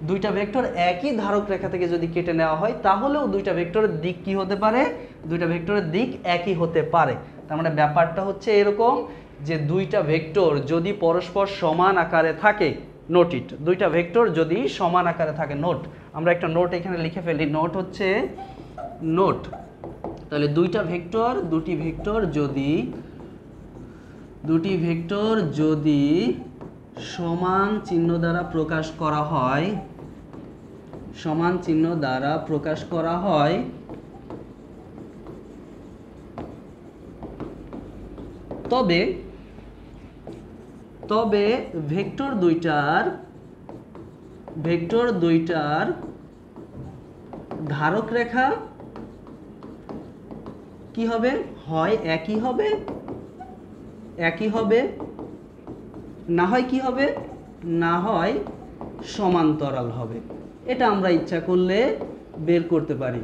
Speaker 1: দুইটা ভেক্টর একই ধারক রেখা থেকে যদি কেটে নেওয়া হয়, তাহলেও দুইটা ভেক্টরের দিক কি হতে পারে, দুইটা ভেক্টরের দিক একই হতে পারে। তার মানে ব্যাপারটা হচ্ছে এরকম যে দুইটা ভেক্টর যদি পরস্পর সমান আকারে থাকে, নোট ইট, দুইটা ভেক্টর যদি সমান আকারে থাকে, নোট, আমরা একটা নোট এখানে লিখে ফেলি, নোট হচ্ছে নোট। তাহলে দুটি ভেক্টর যদি সমান চিহ্ন দ্বারা প্রকাশ করা হয়, তবে ভেক্টর দুইটার ধারক রেখা কি হবে, হয় একই হবে, না হয় কি হবে, না হয় সমান্তরাল হবে। এটা আমরা ইচ্ছা করলে বের করতে পারি।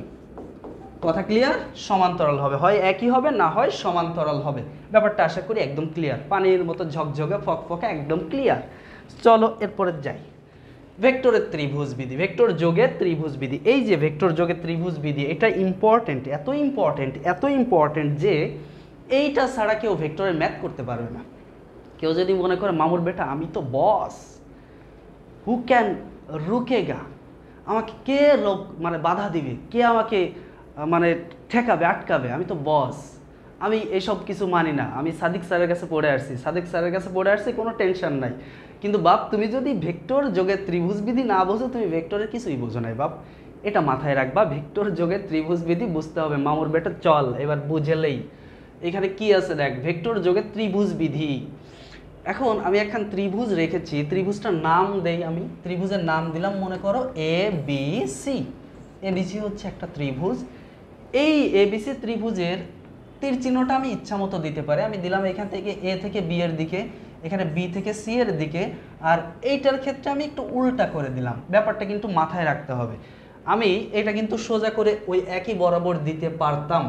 Speaker 1: কথা ক্লিয়ার? সমান্তরাল হবে, হয় একই হবে, না হয় সমান্তরাল হবে। ব্যাপারটা আশা করি একদম ক্লিয়ার, পানির মতো ঝকঝকে ফকফকে একদম ক্লিয়ার। চলো এরপরে যাই। ভেক্টরের ত্রিভুজ বিধি, ভেক্টর যোগের ত্রিভুজ বিধি। এই যে ভেক্টর যোগের ত্রিভুজ বিধি, এটা ইম্পর্টেন্ট, এত ইম্পর্টেন্ট যে এইটা ছাড়া কেউ ভেক্টরের ম্যাথ করতে পারবে না। কেউ যদি মনে করে মামুর বেটা আমি তো বস, হু ক্যান রুকেগা, আমাকে কে মানে বাধা দিবে, কে আমাকে মানে ঠেকাবে, আটকাবে, আমি তো বস, আমি এসব কিছু মানি না, আমি সাদিক স্যারের কাছে পড়ে আসছি, কোনো টেনশন নাই। কিন্তু বাপ, তুমি যদি ভেক্টর যোগের ত্রিভুজ বিধি না বোঝো, তুমি ভেক্টরের কিছুই বোঝো নাই বাপ। এটা মাথায় রাখবা, ভেক্টর যোগের ত্রিভুজ বিধি বুঝতে হবে। মামুর বেটা চল এবার বুঝেলেই, এখানে কি আছে দেখ, ভেক্টর যোগের ত্রিভুজ বিধি। এখন আমি একখান ত্রিভুজ রেখেছি, ত্রিভুজটার নাম দেই আমি, ত্রিভুজের নাম দিলাম মনে করো ABC। ABC হচ্ছে একটা ত্রিভুজ। এই ABC ত্রিভুজের তীর চিহ্নটা আমি ইচ্ছা মতো দিতে পারি। আমি দিলাম এখান থেকে A থেকে B এর দিকে, এখানে B থেকে C এর দিকে, আর এইটার ক্ষেত্রে আমি একটু উল্টা করে দিলাম। ব্যাপারটা কিন্তু মাথায় রাখতে হবে। আমি এটা কিন্তু সোজা করে ওই একই বরাবর দিতে পারতাম,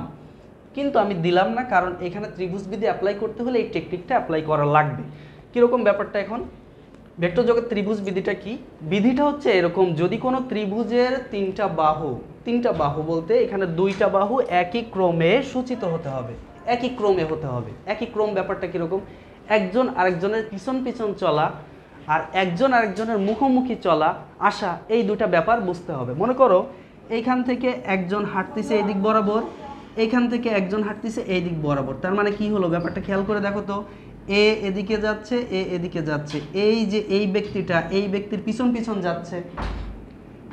Speaker 1: কিন্তু আমি দিলাম না, কারণ এখানে ত্রিভুজ বিধি অ্যাপ্লাই করতে হলে এই টেকনিকটা অ্যাপ্লাই করা লাগবে। কীরকম ব্যাপারটা এখন, ভেক্টর যোগের ত্রিভুজ বিধিটা কি? বিধিটা হচ্ছে এরকম, যদি কোনো ত্রিভুজের তিনটা বাহু বলতে এখানে দুইটা বাহু একই ক্রমে সূচিত হতে হবে, একই ক্রম। ব্যাপারটা কীরকম, একজন আরেকজনের পিছন চলা আর একজন আরেকজনের মুখোমুখি চলা আসা, এই দুটা ব্যাপার বুঝতে হবে। মনে করো এইখান থেকে একজন হাঁটতেছে এই দিক বরাবর, এইখান থেকে একজন হাঁটতেছে এই দিক বরাবর। তার মানে কি হলো, ব্যাপারটা খেয়াল করে দেখো তো, এ এদিকে যাচ্ছে, এই যে এই ব্যক্তির পিছন যাচ্ছে,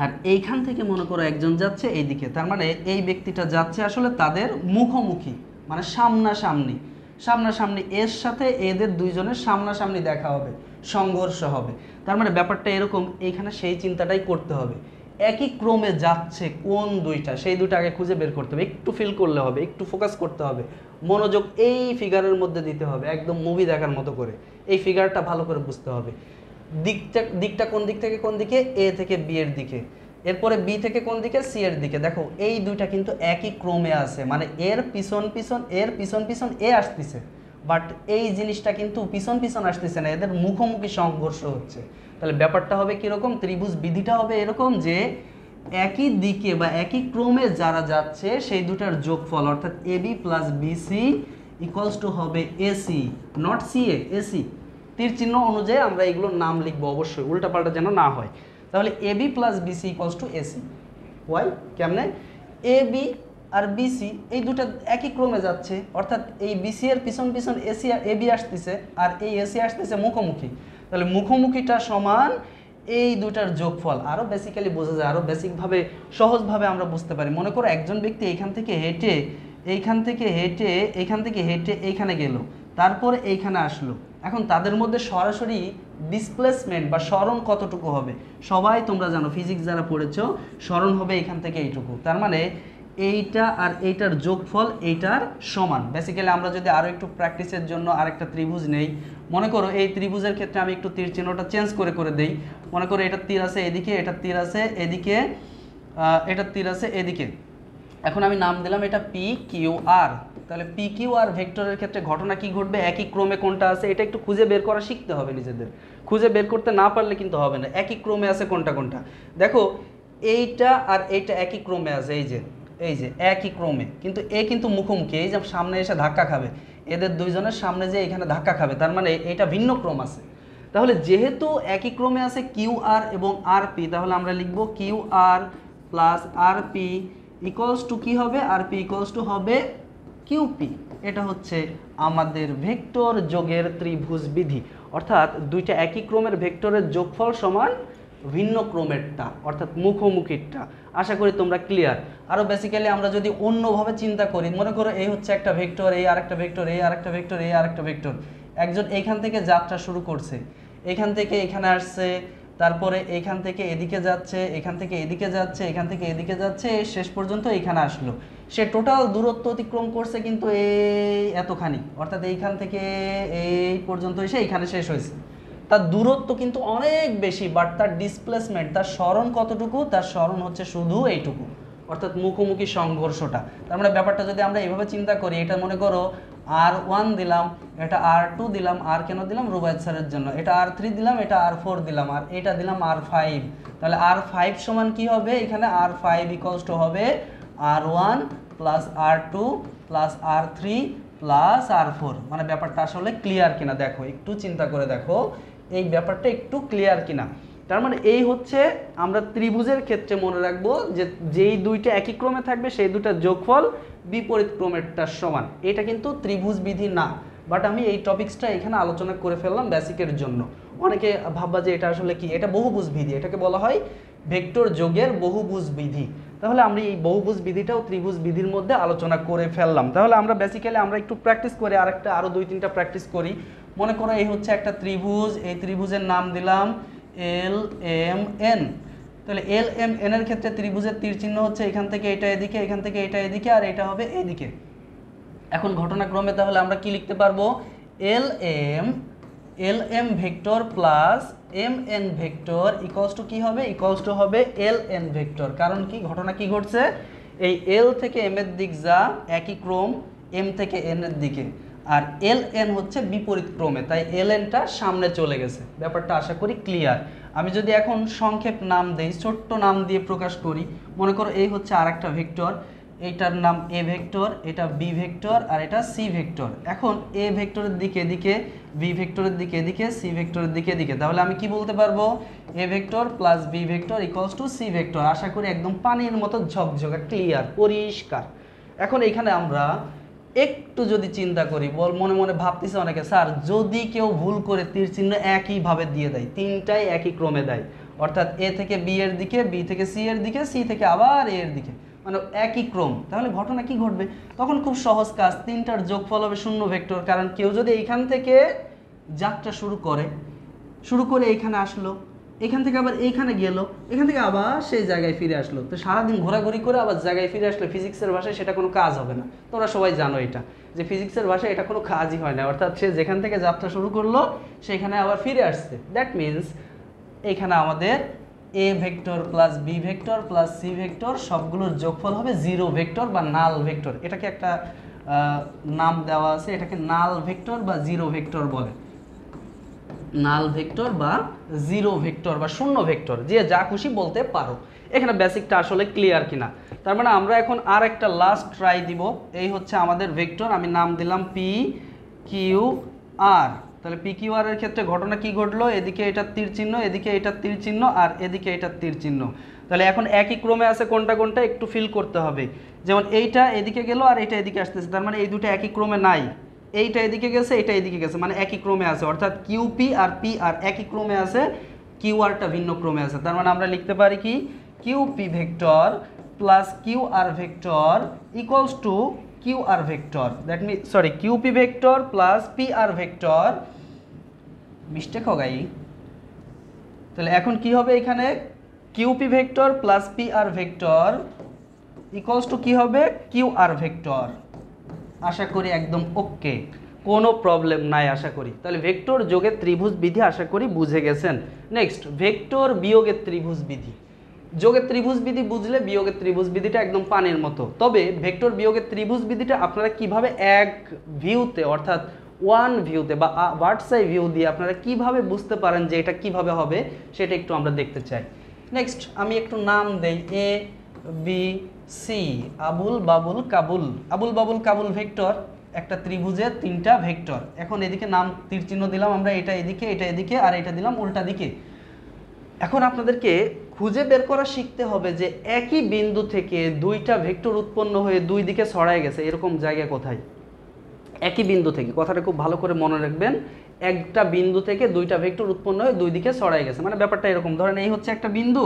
Speaker 1: আর এইখান থেকে মনে করো একজন যাচ্ছে এইদিকে। তার মানে এই ব্যক্তিটা যাচ্ছে আসলে তাদের মুখোমুখি, মানে সামনাসামনি, এর সাথে এদের দুইজনের সামনাসামনি দেখা হবে, সংঘর্ষ হবে। তার মানে ব্যাপারটা এরকম, এইখানে সেই চিন্তাটাই করতে হবে, একই ক্রমে যাচ্ছে কোন দুইটা, সেই দুইটা আগে খুঁজে বের করতে হবে। একটু ফিল করলে হবে, একটু ফোকাস করতে হবে, মনোযোগ এই ফিগারের মধ্যে দিতে হবে, একদম মুভি দেখার মতো করে এই ফিগারটা ভালো করে বুঝতে হবে। দিকটা কোন দিক থেকে কোন দিকে, এ থেকে বি এর দিকে, এরপরে বি থেকে কোন দিকে, সি এর দিকে। দেখো এই দুইটা কিন্তু একই ক্রমে আছে, মানে এর পিছন এ আসতেছে, বাট এই জিনিসটা কিন্তু পিছন আসতেছে না, এদের মুখোমুখি সংঘর্ষ হচ্ছে। তাহলে ব্যাপারটা হবে কিরকম, ত্রিভুজ বিধিটা হবে এরকম যে একই দিকে বা একই ক্রমে যারা যাচ্ছে সেই দুটার যোগফল, অর্থাৎ AB plus BC equals to হবে AC, নট CA, AC। তীর চিহ্ন অনুযায়ী আমরা এগুলোর নাম লিখবো অবশ্যই, উল্টাপাল্টা যেন না হয়। তাহলে AB plus BC equals to AC। Why কেমনে, AB
Speaker 2: আর বিসি এই দুটো একই ক্রমে যাচ্ছে, অর্থাৎ এই বিসি এর পিছন পিছন এসি এবি আসতেছে আর এই এসি আসতেছে মুখোমুখি, তাহলে মুখোমুখিটা সমান এই দুটার যোগফল। আরও বেসিক্যালি বোঝা যায়, আরও বেসিকভাবে সহজভাবে আমরা বুঝতে পারি। মনে করো একজন ব্যক্তি এইখান থেকে হেঁটে এইখান থেকে হেঁটে এইখানে গেল, তারপরে এইখানে আসলো। এখন তাদের মধ্যে সরাসরি ডিসপ্লেসমেন্ট বা সরণ কতটুকু হবে? সবাই তোমরা জানো, ফিজিক্স যারা পড়েছো, সরণ হবে এইখান থেকে এইটুকু। তার মানে এইটা আর এইটার যোগফল এইটার সমান। বেসিক্যালি আমরা যদি আরও একটু প্র্যাকটিসের জন্য আরেকটা ত্রিভুজ নেই, মনে করো এই ত্রিভুজের ক্ষেত্রে আমি একটু তীর চিহ্নটা চেঞ্জ করে দেই। মনে করো এটার তীর আছে এদিকে, এটার তীর আছে এদিকে, এটার তীর আছে এদিকে। এখন আমি নাম দিলাম এটা পি কিউ আর। তাহলে পি কিউ আর ভেক্টরের ক্ষেত্রে ঘটনা কি ঘটবে? একই ক্রমে কোনটা আছে এটা একটু খুঁজে বের করা শিখতে হবে নিজেদের। খুঁজে বের করতে না পারলে কিন্তু হবে না। একই ক্রমে আছে কোনটা কোনটা, দেখো এইটা আর এইটা একই ক্রমে আছে, এই যে একই ক্রমে, কিন্তু এ কিন্তু মুখোমুখি, এই যে সামনে এসে ধাক্কা খাবে, এদের দুইজনের সামনে যে এখানে ধাক্কা খাবে, তার মানে এটা ভিন্ন ক্রম আছে। তাহলে যেহেতু একই ক্রমে আছে কিউ আর এবং আর পি, তাহলে আমরা লিখবো Q R plus R P equals to কী হবে? আর পি ইকুয়ালস টু হবে কিউপি। এটা হচ্ছে আমাদের ভেক্টর যোগের ত্রিভুজ বিধি, অর্থাৎ দুইটা একই ক্রমের ভেক্টরের যোগফল সমান ভিন্ন ক্রমেরটা, অর্থাৎ মুখোমুখিটা। আশা করি তোমরা ক্লিয়ার। আরও বেসিক্যালি আমরা যদি অন্যভাবে চিন্তা করি, মনে করো এই হচ্ছে একটা ভেক্টর, এই আরেকটা ভেক্টর, এই আরেকটা ভেক্টর, এই আরেকটা ভেক্টর। একজন এইখান থেকে যাত্রা শুরু করছে, এখান থেকে এখানে আসছে, তারপরে এইখান থেকে এদিকে যাচ্ছে, এখান থেকে এদিকে যাচ্ছে, এখান থেকে এদিকে যাচ্ছে, শেষ পর্যন্ত এইখানে আসলো। সে টোটাল দূরত্ব অতিক্রম করছে কিন্তু এই এতখানি, অর্থাৎ এইখান থেকে এই পর্যন্ত এসে এইখানে শেষ হয়েছে। তার দূরত্ব কিন্তু অনেক বেশি, বাট তার ডিসপ্লেসমেন্ট, তার সরণ কতটুকু? তার সরণ হচ্ছে শুধু এইটুকু, অর্থাৎ মুখোমুখি সংঘর্ষটা। তার মানে ব্যাপারটা যদি আমরা এইভাবে চিন্তা করি, এটা মনে করো R1 দিলাম, এটা R2 দিলাম, আর কেন দিলাম? রুবায়েত স্যারের জন্য। এটা R3 দিলাম, এটা R4 দিলাম, আর এটা দিলাম R5। তাহলে R5 সমান কি হবে? এখানে R5 ইকুয়ালস টু হবে R1 plus R2 plus R3 plus R4। মানে ব্যাপারটা আসলে ক্লিয়ার কিনা দেখো, একটু চিন্তা করে দেখো এই ব্যাপারটা একটু ক্লিয়ার কিনা। তার মানে এই হচ্ছে আমরা ত্রিভুজের ক্ষেত্রে মনে রাখবো যে যেই দুইটা একই ক্রমে থাকবে সেই দুটার যোগফল বিপরীত ক্রমেরটার সমান। এটা কিন্তু ত্রিভুজ বিধি না, বাট আমি এই টপিক্সটা এখানে আলোচনা করে ফেললাম বেসিকের জন্য। অনেকে ভাববা যে এটা আসলে কি, এটা বহুভুজ বিধি, এটাকে বলা হয় ভেক্টর যোগের বহুভুজ বিধি। তাহলে আমরা এই বহুভুজ বিধিটাও ত্রিভুজ বিধির মধ্যে আলোচনা করে ফেললাম। তাহলে আমরা বেসিক্যালি আমরা একটু প্র্যাকটিস করে আরও 2-3টা প্র্যাকটিস করি। মনে করো এই হচ্ছে একটা ত্রিভুজ, এই ত্রিভুজের নাম দিলাম LMN। তাহলে LMN এর ক্ষেত্রে ত্রিভুজের তীর চিহ্ন হচ্ছে এখান থেকে এটা এদিকে, এখান থেকে এটা এদিকে, আর এটা হবে এদিকে। এখন ঘটনাক্রমে তাহলে আমরা কি লিখতে পারবো? LM vector plus MN vector equals to কি হবে? ইকুয়ালস টু হবে LN ভেক্টর। কারণ কি, ঘটনা কি ঘটছে? এই L থেকে M এর দিক যা একই ক্রম M থেকে N এর দিকে, আর LN হচ্ছে বিপরীত ক্রমে, তাই LNটা সামনে চলে গেছে। ব্যাপারটা আশা করি ক্লিয়ার। আমি যদি এখন সংক্ষেপ নাম দেই, ছোট্ট নাম দিয়ে প্রকাশ করি, মনে করো এই হচ্ছে আরেকটা ভেক্টর, এইটার নাম A ভেক্টর, এটা B ভেক্টর, আর এটা C ভেক্টর। এখন A ভেক্টরের দিকে এদিকে, B ভেক্টরের দিকে এদিকে, C ভেক্টরের দিকে এদিকে। তাহলে আমি কি বলতে পারবো? A vector plus B vector equals to C vector. আশা করি একদম পানির মতো ঝকঝকে ক্লিয়ার, পরিষ্কার। এখন এখানে আমরা একটু যদি চিন্তা করি, মনে মনে ভাবতেছে অনেকে, স্যার যদি কেউ ভুল করে তীর চিহ্ন একইভাবে দিয়ে দেয়, তিনটাই একই ক্রমে দেয়, অর্থাৎ A থেকে B এর দিকে, B থেকে C এর দিকে, C থেকে আবার A এর দিকে, মানে একই ক্রম, তাহলে ঘটনা কি ঘটবে? তখন খুব সহজ কাজ, তিনটার যোগফল হবে শূন্য ভেক্টর। কারণ কেউ যদি এইখান থেকে যাত্রা শুরু করে এইখানে আসলো, এখান থেকে আবার এইখানে গেল, এখান থেকে আবার সেই জায়গায় ফিরে আসলো, তো সারাদিন ঘোরাঘুরি করে আবার জায়গায় ফিরে আসলে ফিজিক্সের ভাষায় সেটা কোনো কাজ হবে না। তোমরা সবাই জানো এটা, যে ফিজিক্সের ভাষায় এটা কোনো কাজই হয় না। অর্থাৎ সে যেখান থেকে যাত্রা শুরু করলো সেখানে আবার ফিরে আসছে। দ্যাট মিনস এখানে আমাদের A vector plus B vector plus C vector সবগুলোর যোগফল হবে জিরো ভেক্টর বা নাল ভেক্টর। এটাকে একটা নাম দেওয়া আছে, এটাকে নাল ভেক্টর বা জিরো ভেক্টর বলে। নাল ভেক্টর বা জিরো ভেক্টর বা শূন্য ভেক্টর, যে যা খুশি বলতে পারো। এখানে বেসিকটা আসলে ক্লিয়ার কিনা। তার মানে আমরা এখন আর একটা লাস্ট ট্রাই দিব। এই হচ্ছে আমাদের ভেক্টর, আমি নাম দিলাম PQR। তাহলে PQR এর ক্ষেত্রে ঘটনা কি ঘটলো? এদিকে এটার তীর চিহ্ন, এদিকে এটার তীর চিহ্ন, আর এদিকে এটার তীর চিহ্ন। তাহলে এখন একই ক্রমে আছে কোনটা কোনটা একটু ফিল করতে হবে। যেমন এইটা এদিকে গেল আর এটা এদিকে আসতেছে, তার মানে এই দুটো একই ক্রমে নাই। এইটা এদিকে গেছে, এটা এদিকে গেছে, মানে একই ক্রমে আছে, অর্থাৎ কিউপি আর পি আর একই ক্রমে আছে, কিউ আরটা ভিন্ন ক্রমে আছে। তার মানে আমরা লিখতে পারি কি QP vector plus Q R vector equals to Q R vector, that mean sorry QP vector plus P R vector, mistake हो गई। তাহলে এখন কি হবে এখানে QP vector plus P R vector equals to কি হবে কিউ আর ভেক্টর। আশা করি একদম ওকে, কোনো প্রবলেম নাই আশা করি। তাহলে ভেক্টর যোগের ত্রিভুজ বিধি আশা করি বুঝে গেছেন। নেক্সট ভেক্টর বিয়োগের ত্রিভুজ বিধি। যোগের ত্রিভুজ বিধি বুঝলে বিয়োগের ত্রিভুজ বিধিটা একদম পানির মতো। তবে ভেক্টর বিয়োগের ত্রিভুজ বিধিটা আপনারা কিভাবে এক ভিউতে অর্থাৎ ওয়ান ভিউতে বা বার্ডস আই ভিউ দিয়ে আপনারা কিভাবে বুঝতে পারেন যে এটা কিভাবে হবে সেটা একটু আমরা দেখতে চাই। নেক্সট আমি একটু নাম দেই A B C, Abul Babul Kabul. Abul Babul Kabul vector, একটা ত্রিভুজের তিনটা ভেক্টর। এখন এদিকে নাম তীর চিহ্ন দিলাম আমরা, এটা এদিকে এটা এদিকে আর এটা দিলাম উল্টা দিকে। এখন আপনাদেরকে খুঁজে বের করা শিখতে হবে যে একই বিন্দু থেকে দুইটা ভেক্টর উৎপন্ন হয়ে দুই দিকে ছড়ায় গেছে এরকম জায়গা কোথায়। একই বিন্দু থেকে, কথাটা খুব ভালো করে মনে রাখবেন, একটা বিন্দু থেকে দুইটা ভেক্টর উৎপন্ন হয়ে দুই দিকে ছড়ায় গেছে। মানে ব্যাপারটা এরকম, ধরেন এই হচ্ছে একটা বিন্দু,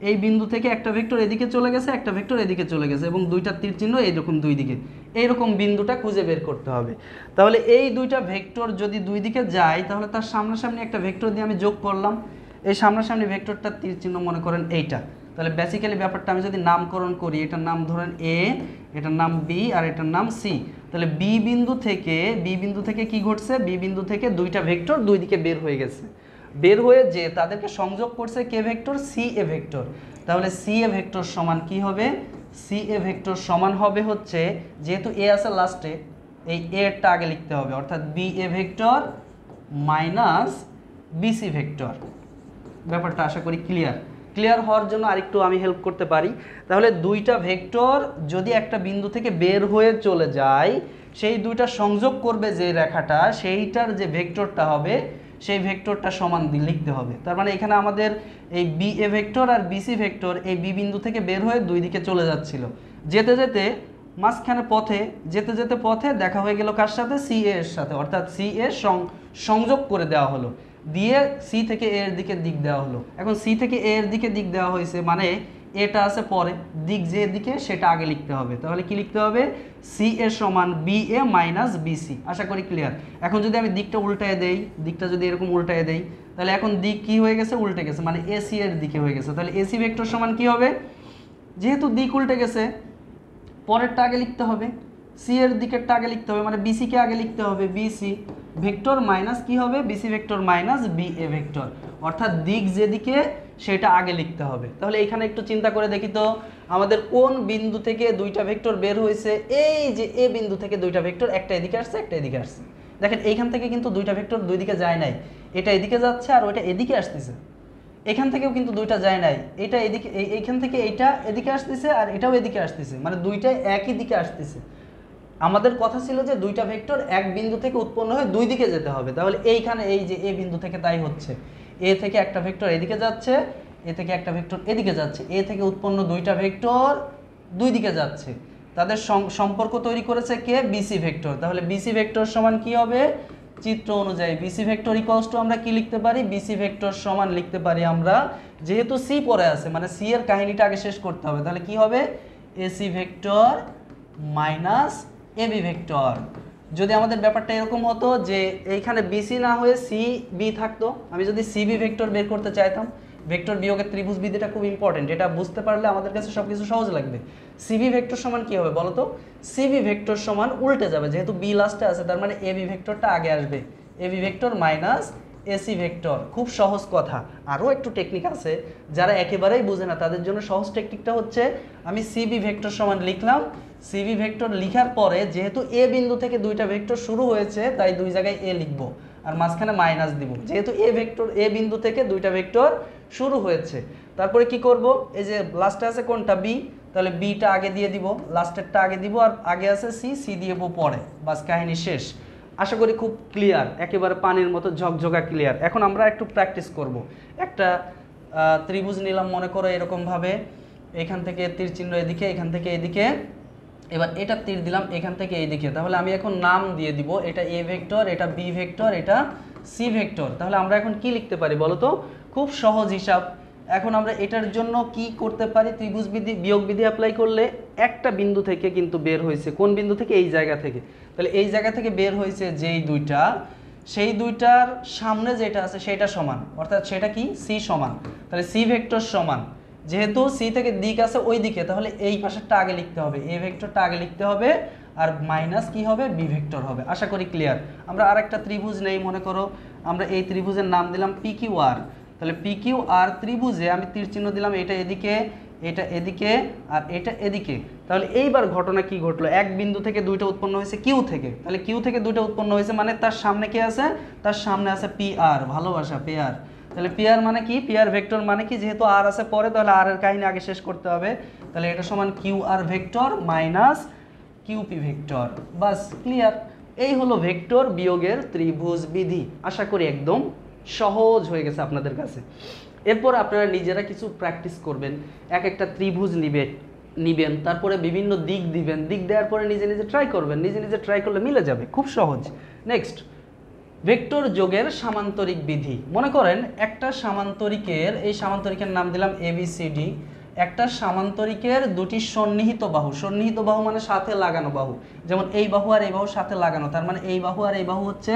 Speaker 2: এই বিন্দু থেকে একটা ভেক্টর এদিকে চলে গেছে, একটা ভেক্টর এদিকে চলে গেছে এবং দুইটা তীর চিহ্ন এইরকম দুই দিকে, এইরকম বিন্দুটা খুঁজে বের করতে হবে। তাহলে এই দুইটা ভেক্টর যদি দুই দিকে যায় তাহলে তার সামনাসামনি একটা ভেক্টর দিয়ে আমি যোগ করলাম, এই সামনাসামনি ভেক্টরটার তীর চিহ্ন মনে করেন এইটা। তাহলে বেসিক্যালি ব্যাপারটা আমি যদি নামকরণ করি, এটার নাম ধরেন এ, এটার নাম বি আর এটার নাম সি। তাহলে বি বিন্দু থেকে কি ঘটছে, বি বিন্দু থেকে দুইটা ভেক্টর দুই দিকে বের হয়ে গেছে, বের হয়ে যে তাদেরকে সংযোগ করছে কে ভেক্টর, সি এ ভেক্টর। তাহলে সি এ ভেক্টর সমান কি হবে, সি এ ভেক্টর সমান হবে হচ্ছে, যেহেতু এ আছে লাস্টে, এই এরটা আগে লিখতে হবে, অর্থাৎ B A vector minus BC vector. ব্যাপারটা আশা করি ক্লিয়ার হওয়ার জন্য আরেকটু আমি হেল্প করতে পারি। তাহলে দুইটা ভেক্টর যদি একটা বিন্দু থেকে বের হয়ে চলে যায়, সেই দুইটা সংযোগ করবে যে রেখাটা, সেইটার যে ভেক্টরটা হবে সেই ভেক্টরটা সমান লিখতে হবে। তার মানে এখানে আমাদের এই বি এ ভেক্টর আর বিসি ভেক্টর এই বি বিন্দু থেকে বের হয়ে দুই দিকে চলে যাচ্ছিল, যেতে যেতে মাঝখানে যেতে পথে দেখা হয়ে গেল কার সাথে, সি এর সাথে, অর্থাৎ সি এ সংযোগ করে দেওয়া হলো, দিয়ে সি থেকে এ এর দিকে দিক দেওয়া হলো। এখন সি থেকে এ এর দিকে দিক দেওয়া হয়েছে মানে এটা আছে পরে, দিক যে দিকে সেটা আগে লিখতে হবে। তাহলে কি লিখতে হবে, সি এ সমান বি এ মাইনাস বিসি। আশা করি ক্লিয়ার। এখন যদি আমি দিকটা উল্টায় দেই, দিকটা যদি এরকম উল্টায় দেই, তাহলে এখন দিক কি হয়ে গেছে, উল্টে গেছে, মানে এসি এর দিকে হয়ে গেছে। তাহলে এসি ভেক্টর সমান কি হবে, যেহেতু দিক উল্টে গেছে পরেরটা আগে লিখতে হবে, সি এর দিকেরটা আগে লিখতে হবে, মানে বিসি কে আগে লিখতে হবে, বিসি ভেক্টর মাইনাস কি হবে, BC vector minus B A vector, অর্থাৎ দিক যেদিকে সেটা আগে লিখতে হবে। তাহলে এখানে একটু চিন্তা করে দেখি তো, আমাদের কোন বিন্দু থেকে দুইটা ভেক্টর বের হয়েছে, এই যে এ বিন্দু থেকে দুইটা ভেক্টর, একটা এদিকে আসছে একটা এদিকে আসছে। দেখেন এইখান থেকে কিন্তু দুইটা ভেক্টর দুই দিকে যায় নাই, এটা এদিকে যাচ্ছে আর ওইটা এদিকে আসতেছে। এখান থেকেও কিন্তু দুইটা যায় নাই, এটা এদিকে, এইখান থেকে এইটা এদিকে আসতেছে আর এটাও এদিকে আসতেছে, মানে দুইটাই একই দিকে আসতেছে। আমাদের কথা ছিল যে দুইটা ভেক্টর এক বিন্দু থেকে উৎপন্ন হয়ে দুই দিকে যেতে হবে। তাহলে এইখানে এই যে এ বিন্দু থেকে তাই হচ্ছে, এ থেকে একটা ভেক্টর এদিকে যাচ্ছে, এ থেকে একটা ভেক্টর এদিকে যাচ্ছে, এ থেকে উৎপন্ন দুইটা ভেক্টর দুই দিকে যাচ্ছে, তাদের সম্পর্ক তৈরি করেছে কে, বিসি ভেক্টর। তাহলে বিসি ভেক্টর সমান কি হবে, চিত্র অনুযায়ী বিসি ভেক্টর ইকুয়ালস টু আমরা কি লিখতে পারি, বিসি ভেক্টর সমান লিখতে পারি আমরা, যেহেতু সি পরে আছে মানে সি এর কাহিনীটা আগে শেষ করতে হবে, তাহলে কি হবে, AC vector minus AB vector. যদি আমাদের ব্যাপারটা এরকম হতো যে এইখানে বিসি না হয়ে সি বি থাকতো, আমি যদি সিবি ভেক্টর বের করতে চাইতাম, ভেক্টর বিয়োগের ত্রিভুজ বিধিটা খুব ইম্পর্টেন্ট, এটা বুঝতে পারলে আমাদের কাছে সবকিছু সহজ লাগবে। সিবি ভেক্টর সমান কি হবে বলো তো, সিবি ভেক্টর সমান উল্টে যাবে, যেহেতু বি লাস্টে আছে তার মানে এবি ভেক্টরটা আগে আসবে, AB vector minus AC vector. খুব সহজ কথা, আরও একটু টেকনিক আছে, যারা একেবারেই বুঝে না তাদের জন্য সহজ টেকনিকটা হচ্ছে, আমি সিবি ভেক্টর সমান লিখলাম, সিবি ভেক্টর লিখার পরে যেহেতু এ বিন্দু থেকে দুইটা ভেক্টর শুরু হয়েছে তাই দুই জায়গায় এ লিখবো আর মাঝখানে মাইনাস দিব, যেহেতু এ বিন্দু থেকে দুইটা ভেক্টর শুরু হয়েছে। তারপরে কি করব, এই যে লাস্টে আছে কোনটা, বি, তাহলে বিটা আগে দিয়ে দিব, লাস্টেরটা আগে দিব, আর আগে আছে সি দিয়ে পরে, বাস কাহিনী শেষ। আশা করি খুব ক্লিয়ার, একেবারে পানির মতো ঝকঝকা ক্লিয়ার। এখন আমরা একটু প্র্যাকটিস করব, একটা ত্রিভুজ নিলাম মনে করো এরকমভাবে, এখান থেকে তীর চিহ্ন এদিকে, এখান থেকে এদিকে, এবার এটা তীর দিলাম এখান থেকে এইদিকে। তাহলে আমি এখন নাম দিয়ে দিব, এটা এ ভেক্টর, এটা বি ভেক্টর, এটা সি ভেক্টর। তাহলে আমরা এখন কি লিখতে পারি বলো তো? খুব সহজ হিসাব। এখন আমরা এটার জন্য কি করতে পারি? ত্রিভুজ বিধি, বিয়োগ বিধি অ্যাপ্লাই করলে একটা বিন্দু থেকে কিন্তু বের হয়েছে, কোন বিন্দু থেকে? এই জায়গা থেকে। তাহলে এই জায়গা থেকে বের হয়েছে যেই দুইটা, সেই দুইটার সামনে যেটা আছে সেটা সমান, অর্থাৎ সেটা কি? সি সমান। তাহলে সি ভেক্টর সমান, যেহেতু সি থেকে দিক আছে ওই দিকে, তাহলে এই পাশেরটা আগে লিখতে হবে, এ ভেক্টরটা আগে লিখতে হবে, আর মাইনাস কি হবে? বি ভেক্টর হবে। আশা করি ক্লিয়ার। আমরা আরেকটা ত্রিভুজ নেই, মনে করো আমরা এই ত্রিভুজের নাম দিলাম পি কিউ আর। তাহলে পি কিউ আর ত্রিভুজে আমি তীর চিহ্ন দিলাম, এটা এদিকে, এটা এদিকে, আর এটা এদিকে। তাহলে এইবার ঘটনা কি ঘটলো? এক বিন্দু থেকে দুইটা উৎপন্ন হয়েছে কিউ থেকে। তাহলে কিউ থেকে দুইটা উৎপন্ন হয়েছে মানে তার সামনে কে আছে? তার সামনে আছে পি আর, ভালোবাসা, পি আর। তাহলে পি আর মানে কি? পি আর ভেক্টর মানে কি? যেহেতু আর আছে পরে, তাহলে আর এর কাহিনী আগে শেষ করতে হবে। তাহলে এটা সমান Q R vector minus QP vector. বাস, ক্লিয়ার। এই হলো ভেক্টর বিয়োগের ত্রিভুজ বিধি। আশা করি একদম সহজ হয়ে গেছে আপনাদের কাছে। এরপর আপনারা নিজেরা কিছু প্র্যাকটিস করবেন, এক একটা ত্রিভুজ নিবেন, তারপরে বিভিন্ন দিক দিবেন, দিক দেওয়ার পরে নিজে নিজে ট্রাই করবেন, নিজে নিজে ট্রাই করলে মিলে যাবে, খুব সহজ। নেক্সট, ভেক্টর যোগের সামান্তরিক বিধি। মনে করেন একটা সামান্তরিকের, এই সামান্তরিকের নাম দিলাম এবিসিডি, একটা সামান্তরিকের দুটি সন্নিহিত বাহু, সন্নিহিত বাহু মানে সাথে লাগানো বাহু, যেমন এই বাহু আর এই বাহু সাথে লাগানো, তার মানে এই বাহু আর এই বাহু হচ্ছে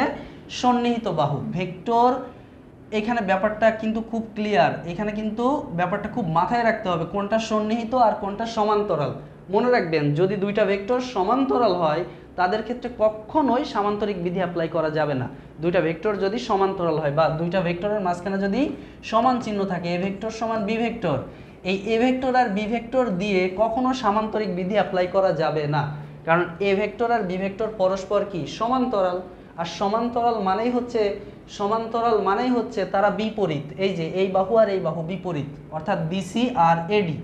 Speaker 2: সন্নিহিত বাহু। ভেক্টর, এখানে ব্যাপারটা কিন্তু খুব ক্লিয়ার, এখানে কিন্তু ব্যাপারটা খুব মাথায় রাখতে হবে, কোনটা সন্নিহিত আর কোনটা সমান্তরাল। মনে রাখবেন, যদি দুইটা ভেক্টর সমান্তরাল হয় তাদের ক্ষেত্রে কখনোই সামান্তরিক বিধি অ্যাপ্লাই করা যাবে না। দুইটা ভেক্টর যদি সমান্তরাল হয় বা দুইটা ভেক্টরের মাঝখানে যদি সমান চিহ্ন থাকে, এ ভেক্টর সমান বি ভেক্টর, এই এ ভেক্টর আর বি ভেক্টর দিয়ে কখনো সামান্তরিক বিধি অ্যাপ্লাই করা যাবে না, কারণ এ ভেক্টর আর বি ভেক্টর পরস্পর কি? সমান্তরাল। আর সমান্তরাল মানেই হচ্ছে তারা বিপরীত। এই যে এই বাহু আর এই বাহু বিপরীত, অর্থাৎ বিসি আর এডি,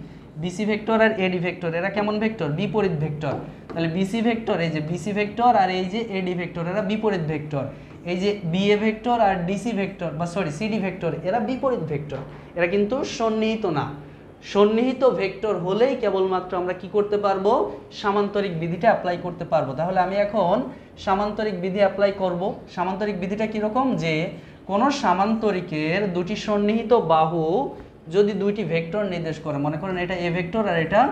Speaker 2: বিসি ভেক্টর আর এডি ভেক্টর, এরা কেমন ভেক্টর? বিপরীত ভেক্টর। তাহলে বিসি ভেক্টর, এই যে বিসি ভেক্টর আর এই যে এডি ভেক্টর, এরা বিপরীত ভেক্টর। এই যে বিএ ভেক্টর আর ডিসি ভেক্টর বা সিডি ভেক্টর, এরা বিপরীত ভেক্টর, এরা কিন্তু সন্নিহিত না। সন্নিহিত ভেক্টর হলেই কেবলমাত্র আমরা কি করতে পারবো? সামান্তরিক বিধিটা অ্যাপ্লাই করতে পারবো। তাহলে আমি এখন সামান্তরিক বিধি অ্যাপ্লাই করব। সামান্তরিক বিধিটা কীরকম? যে কোনো সামান্তরিকের দুটি সন্নিহিত বাহু যদি দুইটি ভেক্টর নির্দেশ করে, মনে করেন এটা এ ভেক্টর আর এটা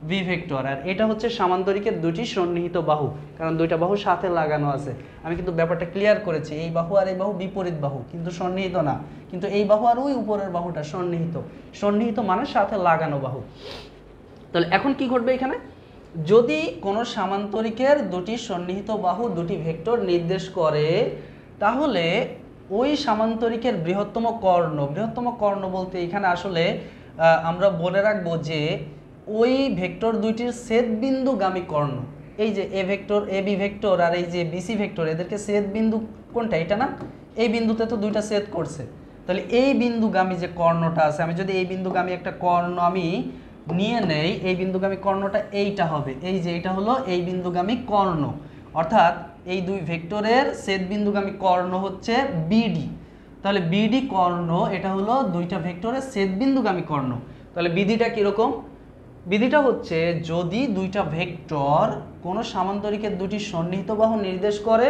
Speaker 2: বি ভেক্টর, আর এটা হচ্ছে সামান্তরিকের দুটি সন্নিহিত বাহু, কারণ দুইটা বাহু সাথে লাগানো আছে। আমি কিন্তু ব্যাপারটা ক্লিয়ার করেছি, এই বাহু আর এই বাহু বিপরীত বাহু, কিন্তু সন্নিহিত না। কিন্তু এই বাহু আর ওই উপরের বাহুটা সন্নিহিত, সন্নিহিত মানে সাথে লাগানো বাহু। তাহলে এখন কি ঘটবে এখানে? যদি কোনো সামান্তরিকের দুটি সন্নিহিত বাহু দুটি ভেক্টর নির্দেশ করে, তাহলে ওই সামান্তরিকের বৃহত্তম কর্ণ বলতে এখানে আসলে আমরা বলে রাখবো যে ওই ভেক্টর দুইটির ছেদবিন্দুগামী কর্ণ, এই যে A vector, A B vector আর এই যে বিসি ভেক্টর, এদেরকে ছেদবিন্দু কোনটা? এটা না? এই বিন্দুতে তো দুইটা ছেদ করছে, তাহলে এই বিন্দুগামী যে কর্ণটা আছে, আমি যদি এই বিন্দুগামী একটা কর্ণ আমি নিয়ে নেই, এই বিন্দুগামী কর্ণটা এইটা হবে, এই যে এটা হলো এই বিন্দুগামী কর্ণ, অর্থাৎ এই দুই ভেক্টরের ছেদবিন্দুগামী কর্ণ হচ্ছে বিডি। তাহলে বিডি কর্ণ, এটা হলো দুইটা ভেক্টরের ছেদবিন্দুগামী কর্ণ। তাহলে বিধিটা কীরকম? বিধিটা হচ্ছে, যদি দুইটা ভেক্টর কোনো সামান্তরিকের দুটি সন্নিহিত বাহু নির্দেশ করে,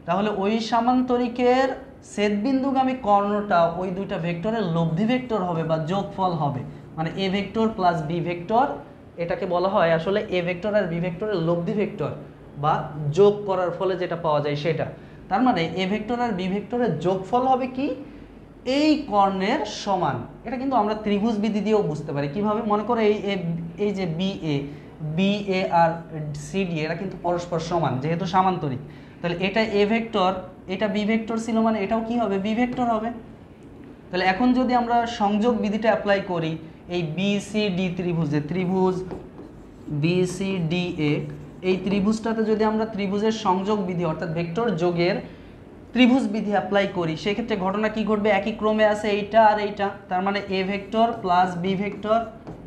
Speaker 2: তাহলে ওই সামান্তরিকের ছেদবিন্দুগামী কর্ণটা ওই দুইটা ভেক্টরের লব্ধি ভেক্টর হবে বা যোগফল হবে, মানে A vector plus B vector, এটাকে বলা হয় আসলে এ ভেক্টর আর বি ভেক্টরের লব্ধি ভেক্টর বা যোগ করার ফলে যেটা পাওয়া যায় সেটা। তার মানে এ ভেক্টর আর বি ভেক্টরের যোগফল হবে কি? এই কর্ণের সমান। এটা কিন্তু আমরা ত্রিভুজ বিধি দিয়েও বুঝতে পারি। কিভাবে? মনে করো এই যে বিএ আর সিডি, এরা কিন্তু পরস্পর সমান যেহেতু সামান্তরিক। তাহলে এটা এ ভেক্টর, এটা বি ভেক্টর ছিল, মানে এটাও কি হবে? বি ভেক্টর হবে। তাহলে এখন যদি আমরা সংযোগ বিধিটা অ্যাপ্লাই করি এই বিসিডি ত্রিভুজে, ত্রিভুজ বিসিডিএ, এই ত্রিভুজটাতে যদি আমরা ত্রিভুজের সংযোগ বিধি অর্থাৎ ভেক্টর যোগের ত্রিভুজ বিধি অ্যাপ্লাই করি, সেক্ষেত্রে ঘটনা কি ঘটবে? একই ক্রমে আছে এইটা আর এইটা, তার মানে A vector plus B vector,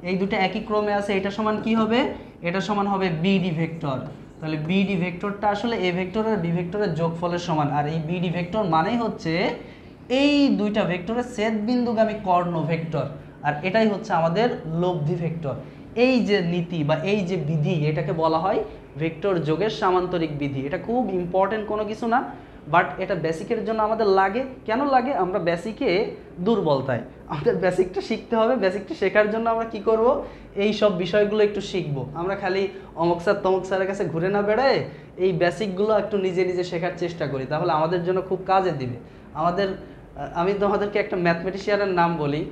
Speaker 2: এই দুটো একই ক্রমে আছে, এটা সমান কি হবে? এটা সমান হবে বিডি ভেক্টর। তাহলে বিডি ভেক্টরটা আসলে এ ভেক্টর আর বি ভেক্টরের যোগফলের সমান, আর এই বিডি ভেক্টর মানেই হচ্ছে এই দুইটা ভেক্টরের ছেদবিন্দুগামী কর্ণ ভেক্টর। আর এটাই হচ্ছে আমাদের লব্ধি ভেক্টর। এই যে নীতি বা এই যে বিধি, এটাকে বলা হয় ভেক্টর যোগের সামান্তরিক বিধি। এটা খুব ইম্পর্টেন্ট কোনো কিছু না, বাট এটা বেসিকের জন্য আমাদের লাগে। কেন লাগে? আমরা বেসিকে দুর্বলতায়, আমাদের বেসিকটা শিখতে হবে। বেসিকটা শেখার জন্য আমরা কি করব, এই সব বিষয়গুলো একটু শিখবো। আমরা খালি অমুক স্যার তমুক স্যারের কাছে ঘুরে না বেড়ায় এই বেসিকগুলো একটু নিজে নিজে শেখার চেষ্টা করি, তাহলে আমাদের জন্য খুব কাজে দিবে। আমি তোমাদেরকে একটা ম্যাথমেটিশিয়ানের নাম বলি,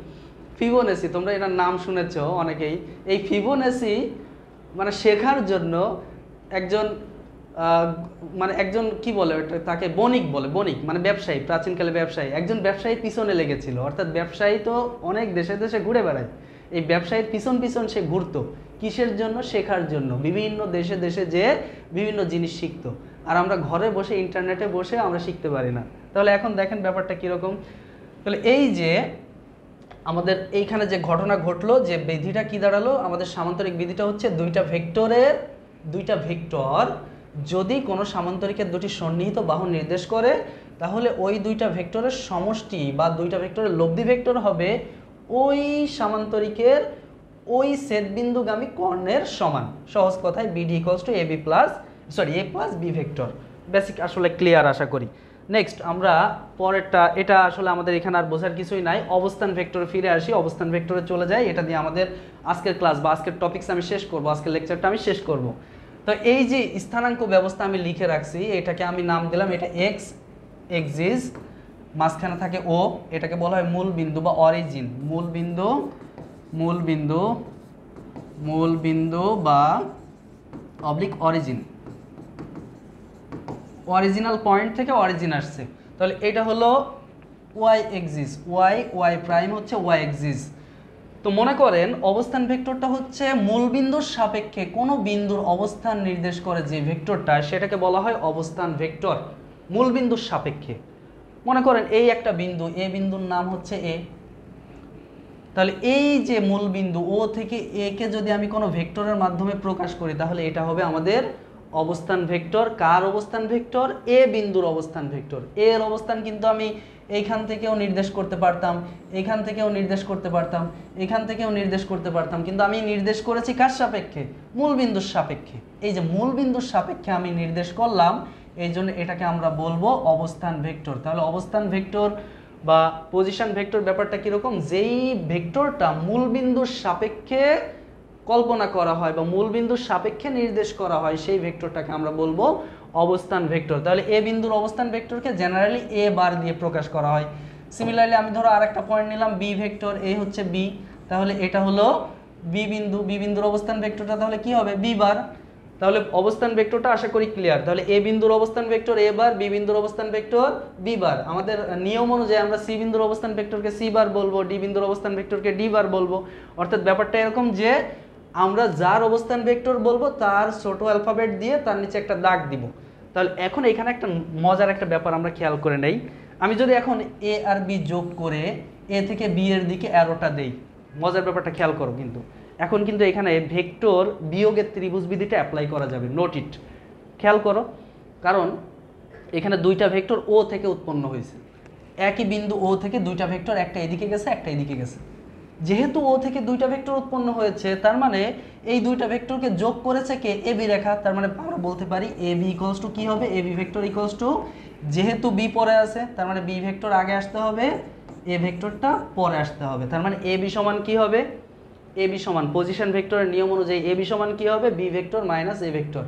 Speaker 2: ফিবোনাচি। তোমরা এটার নাম শুনেছ অনেকেই। এই ফিবোনাচি মানে শেখার জন্য একজন একজন কি বলে ওটা, তাকে বণিক বলে। বণিক মানে ব্যবসায়ী, প্রাচীনকালে ব্যবসায়ী। একজন ব্যবসায়ী পিছনে লেগেছিল, অর্থাৎ ব্যবসায়ী তো অনেক দেশে দেশে ঘুরে বেড়ায়। এই ব্যবসায়ীর পিছন পিছন সে ঘুরতো, কিসের জন্য? শেখার জন্য। বিভিন্ন দেশে দেশে যে বিভিন্ন জিনিস শিখতো। আর আমরা ঘরে বসে ইন্টারনেটে বসে আমরা শিখতে পারি না। তাহলে এখন দেখেন ব্যাপারটা কীরকম। তাহলে এই যে আমাদের এইখানে যে ঘটনা ঘটলো, যে বিধিটা কি দাঁড়ালো, আমাদের সামান্তরিক বিধিটা হচ্ছে দুইটা ভেক্টর যদি কোনো সামান্তরিকের দুটি সন্নিহিত বাহু নির্দেশ করে, তাহলে ওই দুইটা ভেক্টরের সমষ্টি বা দুইটা ভেক্টরের লব্ধি ভেক্টর হবে ওই সামান্তরিকের ওই ছেদবিন্দুগামী কর্ণের সমান। সহজ কথায় BD equals to A plus B vector. Basic আসলে ক্লিয়ার আশা করি। নেক্সট আমরা পরেরটা, এটা আসলে আমাদের এখানে আর বোঝার কিছুই নাই। অবস্থান ভেক্টরে ফিরে আসি, অবস্থান ভেক্টরে চলে যাই। এটা দিয়ে আমাদের আজকের ক্লাস বা আজকের টপিকস আমি শেষ করব, আজকের লেকচারটা আমি শেষ করব। তো এই যে স্থানাঙ্ক ব্যবস্থা আমি লিখে রাখছি, এটাকে আমি নাম দিলাম, এটা এক্স এক্সিস, মাঝখানে থাকে ও, এটাকে বলা হয় মূল বিন্দু বা অরিজিন। মূল বিন্দু বা অবলিক অরিজিন। অরিজিনাল পয়েন্ট থেকে অরিজিন আসছে। তাহলে এটা হলো ওয়াই এক্সিস, ওয়াই প্রাইম হচ্ছে ওয়াই এক্সিস। তো মনে করেন অবস্থান ভেক্টরটা হচ্ছে মূলবিন্দুর সাপেক্ষে কোনো বিন্দুর অবস্থান নির্দেশ করে যে ভেক্টরটা, সেটাকে বলা হয় অবস্থান ভেক্টর। মূলবিন্দুর সাপেক্ষে মনে করেন এই একটা বিন্দু, এ বিন্দুর নাম হচ্ছে এ। তাহলে এই যে মূলবিন্দু ও থেকে এ কে যদি আমি কোনো ভেক্টরের মাধ্যমে প্রকাশ করি, তাহলে এটা হবে আমাদের অবস্থান ভেক্টর। কার অবস্থান ভেক্টর? এ বিন্দুর অবস্থান ভেক্টর। এর অবস্থান কিন্তু আমি এইখান থেকেও নির্দেশ করতে পারতাম, এইখান থেকেও নির্দেশ করতে পারতাম, এখান থেকেও নির্দেশ করতে পারতাম, কিন্তু আমি নির্দেশ করেছি কার সাপেক্ষে? মূলবিন্দুর সাপেক্ষে। এই যে মূলবিন্দুর সাপেক্ষে আমি নির্দেশ করলাম, এই জন্য এটাকে আমরা বলবো অবস্থান ভেক্টর। তাহলে অবস্থান ভেক্টর বা পজিশন ভেক্টর ব্যাপারটা কীরকম? যেই ভেক্টরটা মূলবিন্দুর সাপেক্ষে কল্পনা করা হয় বা মূলবিন্দুর সাপেক্ষে নির্দেশ করা হয়, সেই ভেক্টরটাকে আমরা বলবো অবস্থান ভেক্টর। তাহলে এ বিন্দুর অবস্থান ভেক্টরকে জেনারেলি এ বার দিয়ে প্রকাশ করা হয়। সিমিলারলি আমি ধরো আরেকটা পয়েন্ট নিলাম বি ভেক্টর, এ হচ্ছে বি, তাহলে এটা হলো বি বিন্দুর অবস্থান ভেক্টরটা তাহলে কি হবে? B bar. তাহলে অবস্থান ভেক্টরটা আশা করি ক্লিয়ার। তাহলে এ বিন্দুর অবস্থান ভেক্টর এ বার, বি বিন্দুর অবস্থান ভেক্টর বি বার। আমাদের নিয়ম অনুযায়ী আমরা সি বিন্দুর অবস্থান ভেক্টরকে সি বার বলবো, ডি বিন্দুর অবস্থান ভেক্টরকে ডি বার বলবো। অর্থাৎ ব্যাপারটা এরকম যে আমরা যার অবস্থান ভেক্টর বলবো তার ছোট অ্যালফাবেট দিয়ে তার নিচে একটা দাগ দিব। তাহলে এখন এখানে একটা মজার একটা ব্যাপার আমরা খেয়াল করে নেই। আমি যদি এখন এ আর বি যোগ করে এ থেকে বি এর দিকে অ্যারোটা দেই, মজার ব্যাপারটা খেয়াল করো। কিন্তু এখন কিন্তু এখানে ভেক্টর বিয়োগের ত্রিভুজ বিধিটা অ্যাপ্লাই করা যাবে। নোট ইট, খেয়াল করো। কারণ এখানে দুইটা ভেক্টর ও থেকে উৎপন্ন হয়েছে, একই বিন্দু ও থেকে দুইটা ভেক্টর, একটা এদিকে গেছে একটা এদিকে গেছে। যেহেতু ও থেকে দুইটা ভেক্টর উৎপন্ন হয়েছে, তার মানে এই দুইটা ভেক্টরকে যোগ করেছে কে? এ বি রেখা। তার মানে আমরা বলতে পারি এ বি ইকুয়ালস টু কি হবে? A B vector equals two, যেহেতু বি পরে আছে তার মানে বি ভেক্টর আগে আসতে হবে, এ ভেক্টরটা পরে আসতে হবে। তার মানে এ বি সমান কি হবে? এ বি সমান পজিশন ভেক্টরের নিয়ম অনুযায়ী এ বি সমান কি হবে? B vector minus A vector.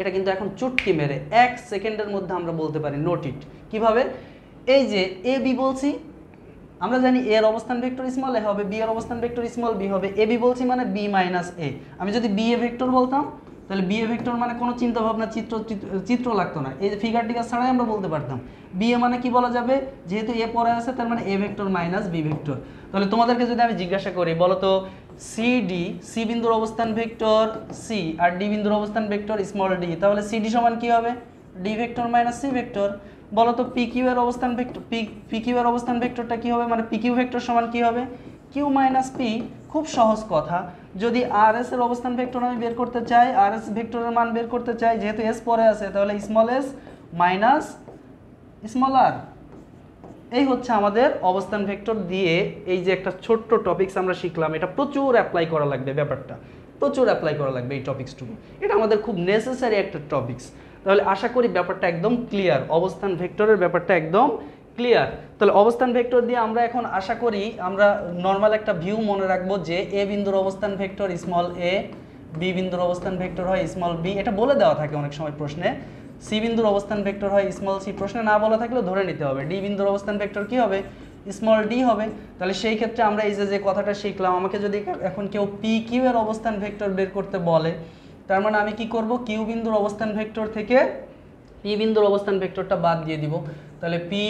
Speaker 2: এটা কিন্তু এখন চুটকি মেরে 1 সেকেন্ডের মধ্যে আমরা বলতে পারি। নোট ইট। কিভাবে? এই যে এ বি বলছি, আমরা জানি এ এর অবস্থান ভেক্টর স্মল এ হবে, বি এর অবস্থান ভেক্টর স্মল বি হবে। এ বি বলছি মানে বি মাইনাস এ। আমি যদি বি এ ভেক্টর বলতাম, তাহলে বি এ ভেক্টর মানে কোনো চিন্তা ভাবনা চিত্র লাগতো না, এই যে ফিগার টিকার ছাড়াই আমরা বলতে পারতাম। বি এ মানে কি বলা যাবে? যেহেতু এ পরে আছে তার মানে A vector minus B vector. তাহলে তোমাদেরকে যদি আমি জিজ্ঞাসা করি, বলো তো সি বিন্দুর অবস্থান ভেক্টর সি আর ডি বিন্দুর অবস্থান ভেক্টর স্মল ডি, তাহলে সি ডি সমান কি হবে? D vector minus C vector. বলো তো পি কিউ এর অবস্থান ভেক্টর, পি কিউ এর অবস্থান ভেক্টরটা কি হবে? মানে পি কিউ ভেক্টর সমান কি হবে? Q minus P. খুব সহজ কথা। যদি আর এস এর অবস্থান ভেক্টর আমি বের করতে চাই, আর এস ভেক্টরের মান বের করতে চাই, যেহেতু এস পরে আছে তাহলে স্মল এস মাইনাস স্মল আর। এই হচ্ছে আমাদের অবস্থান ভেক্টর দিয়ে এই যে একটা ছোট্ট টপিকস আমরা শিখলাম, এটা প্রচুর অ্যাপ্লাই করা লাগবে, ব্যাপারটা প্রচুর অ্যাপ্লাই করা লাগবে এই টপিকসটুকু, এটা আমাদের খুব নেসেসারি একটা টপিকস। তাহলে আশা করি ব্যাপারটা একদম ক্লিয়ার, অবস্থান ভেক্টরের ব্যাপারটা একদম ক্লিয়ার। তাহলে অবস্থান ভেক্টর দিয়ে আমরা এখন আশা করি আমরা নর্মাল একটা ভিউ মনে রাখবো যে এ বিন্দুর অবস্থান ভেক্টর স্মল এ, বি বিন্দুর অবস্থান ভেক্টর হয় স্মল বি, এটা বলে দেওয়া থাকে অনেক সময় প্রশ্নে। সি বিন্দুর অবস্থান ভেক্টর হয় স্মল সি, প্রশ্নে না বলা থাকলেও ধরে নিতে হবে। ডি বিন্দুর অবস্থান ভেক্টর কি হবে? স্মল ডি হবে। তাহলে সেই ক্ষেত্রে আমরা এই যে কথাটা শিখলাম, আমাকে যদি এখন কেউ পি কিউ এর অবস্থান ভেক্টর বের করতে বলে, তার মানে আমি কি করব, কিউ বিন্দুর অবস্থান ভেক্টর থেকে পি বিন্দুর অবস্থান ভেক্টরটা বাদ দিয়ে দিব। তাহলে পি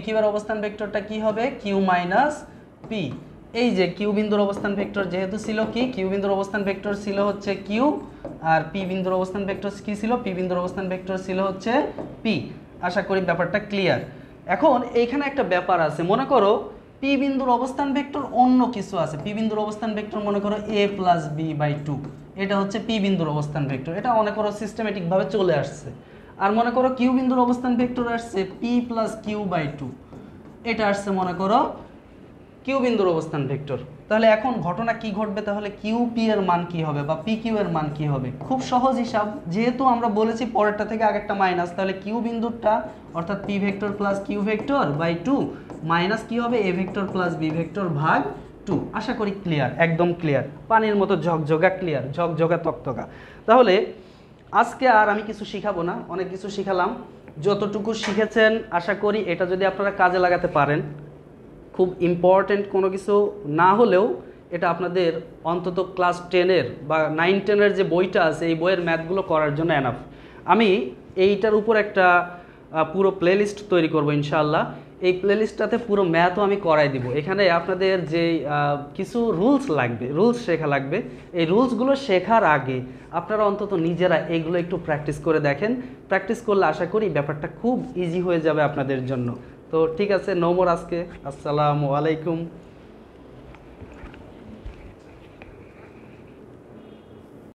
Speaker 2: কিউ এর অবস্থান ভেক্টরটা কি হবে? Q minus P. এই যে কিউ বিন্দুর অবস্থান ভেক্টর যেহেতু ছিল কি, কিউ বিন্দুর অবস্থান ভেক্টর ছিল হচ্ছে কিউ, আর পি বিন্দুর অবস্থান ভেক্টর কি ছিল? পি বিন্দুর অবস্থান ভেক্টর ছিল হচ্ছে পি। আশা করি ব্যাপারটা ক্লিয়ার। এখন এইখানে একটা ব্যাপার আছে, মনে করো পি বিন্দুর অবস্থান ভেক্টর অন্য কিছু আছে। পি বিন্দুর অবস্থান ভেক্টর মনে করো a প্লাস বি বাই 2, এটা হচ্ছে পি বিন্দুর অবস্থান ভেক্টর, এটা মনে করো সিস্টেমেটিকভাবে চলে আসছে। আর মনে করো কিউ বিন্দুর অবস্থান ভেক্টর আসছে পি প্লাস কিউ বাই 2, এটা আসছে মনে করো কিউ বিন্দুর অবস্থান ভেক্টর। তাহলে এখন ঘটনা কি ঘটবে? তাহলে কিউ পি এর মান কি হবে বা পি কিউ এর মান কি হবে? খুব সহজ হিসাব, যেহেতু আমরা বলেছি পরেরটা থেকে আগেরটা মাইনাস, তাহলে কিউ বিন্দুরটা অর্থাৎ P vector plus Q vector by 2 minus কি হবে? A vector plus B vector ভাগ 2। আশা করি ক্লিয়ার, একদম ক্লিয়ার, পানির মতো ঝকঝকা ক্লিয়ার, ঝকঝকা তকতকা। তাহলে আজকে আর আমি কিছু শিখাবো না, অনেক কিছু শিখালাম। যতটুকু শিখেছেন আশা করি এটা যদি আপনারা কাজে লাগাতে পারেন, খুব ইম্পর্টেন্ট কোনো কিছু না হলেও এটা আপনাদের অন্তত ক্লাস 10-এর বা 9-10-এর যে বইটা আছে এই বইয়ের ম্যাথগুলো করার জন্য এনাফ। আমি এইটার উপর একটা পুরো প্লেলিস্ট তৈরি করব ইনশাআল্লাহ। এই প্লেলিস্টটাতে পুরো ম্যাথও আমি করাই দিব। এখানে আপনাদের যে কিছু রুলস লাগবে, রুলস শেখা লাগবে, এই রুলসগুলো শেখার আগে আপনারা অন্তত নিজেরা এগুলো একটু প্র্যাকটিস করে দেখেন। প্র্যাকটিস করলে আশা করি ব্যাপারটা খুব ইজি হয়ে যাবে আপনাদের জন্য। তো ঠিক আছে, নো মোর আজকে। আসসালামু আলাইকুম।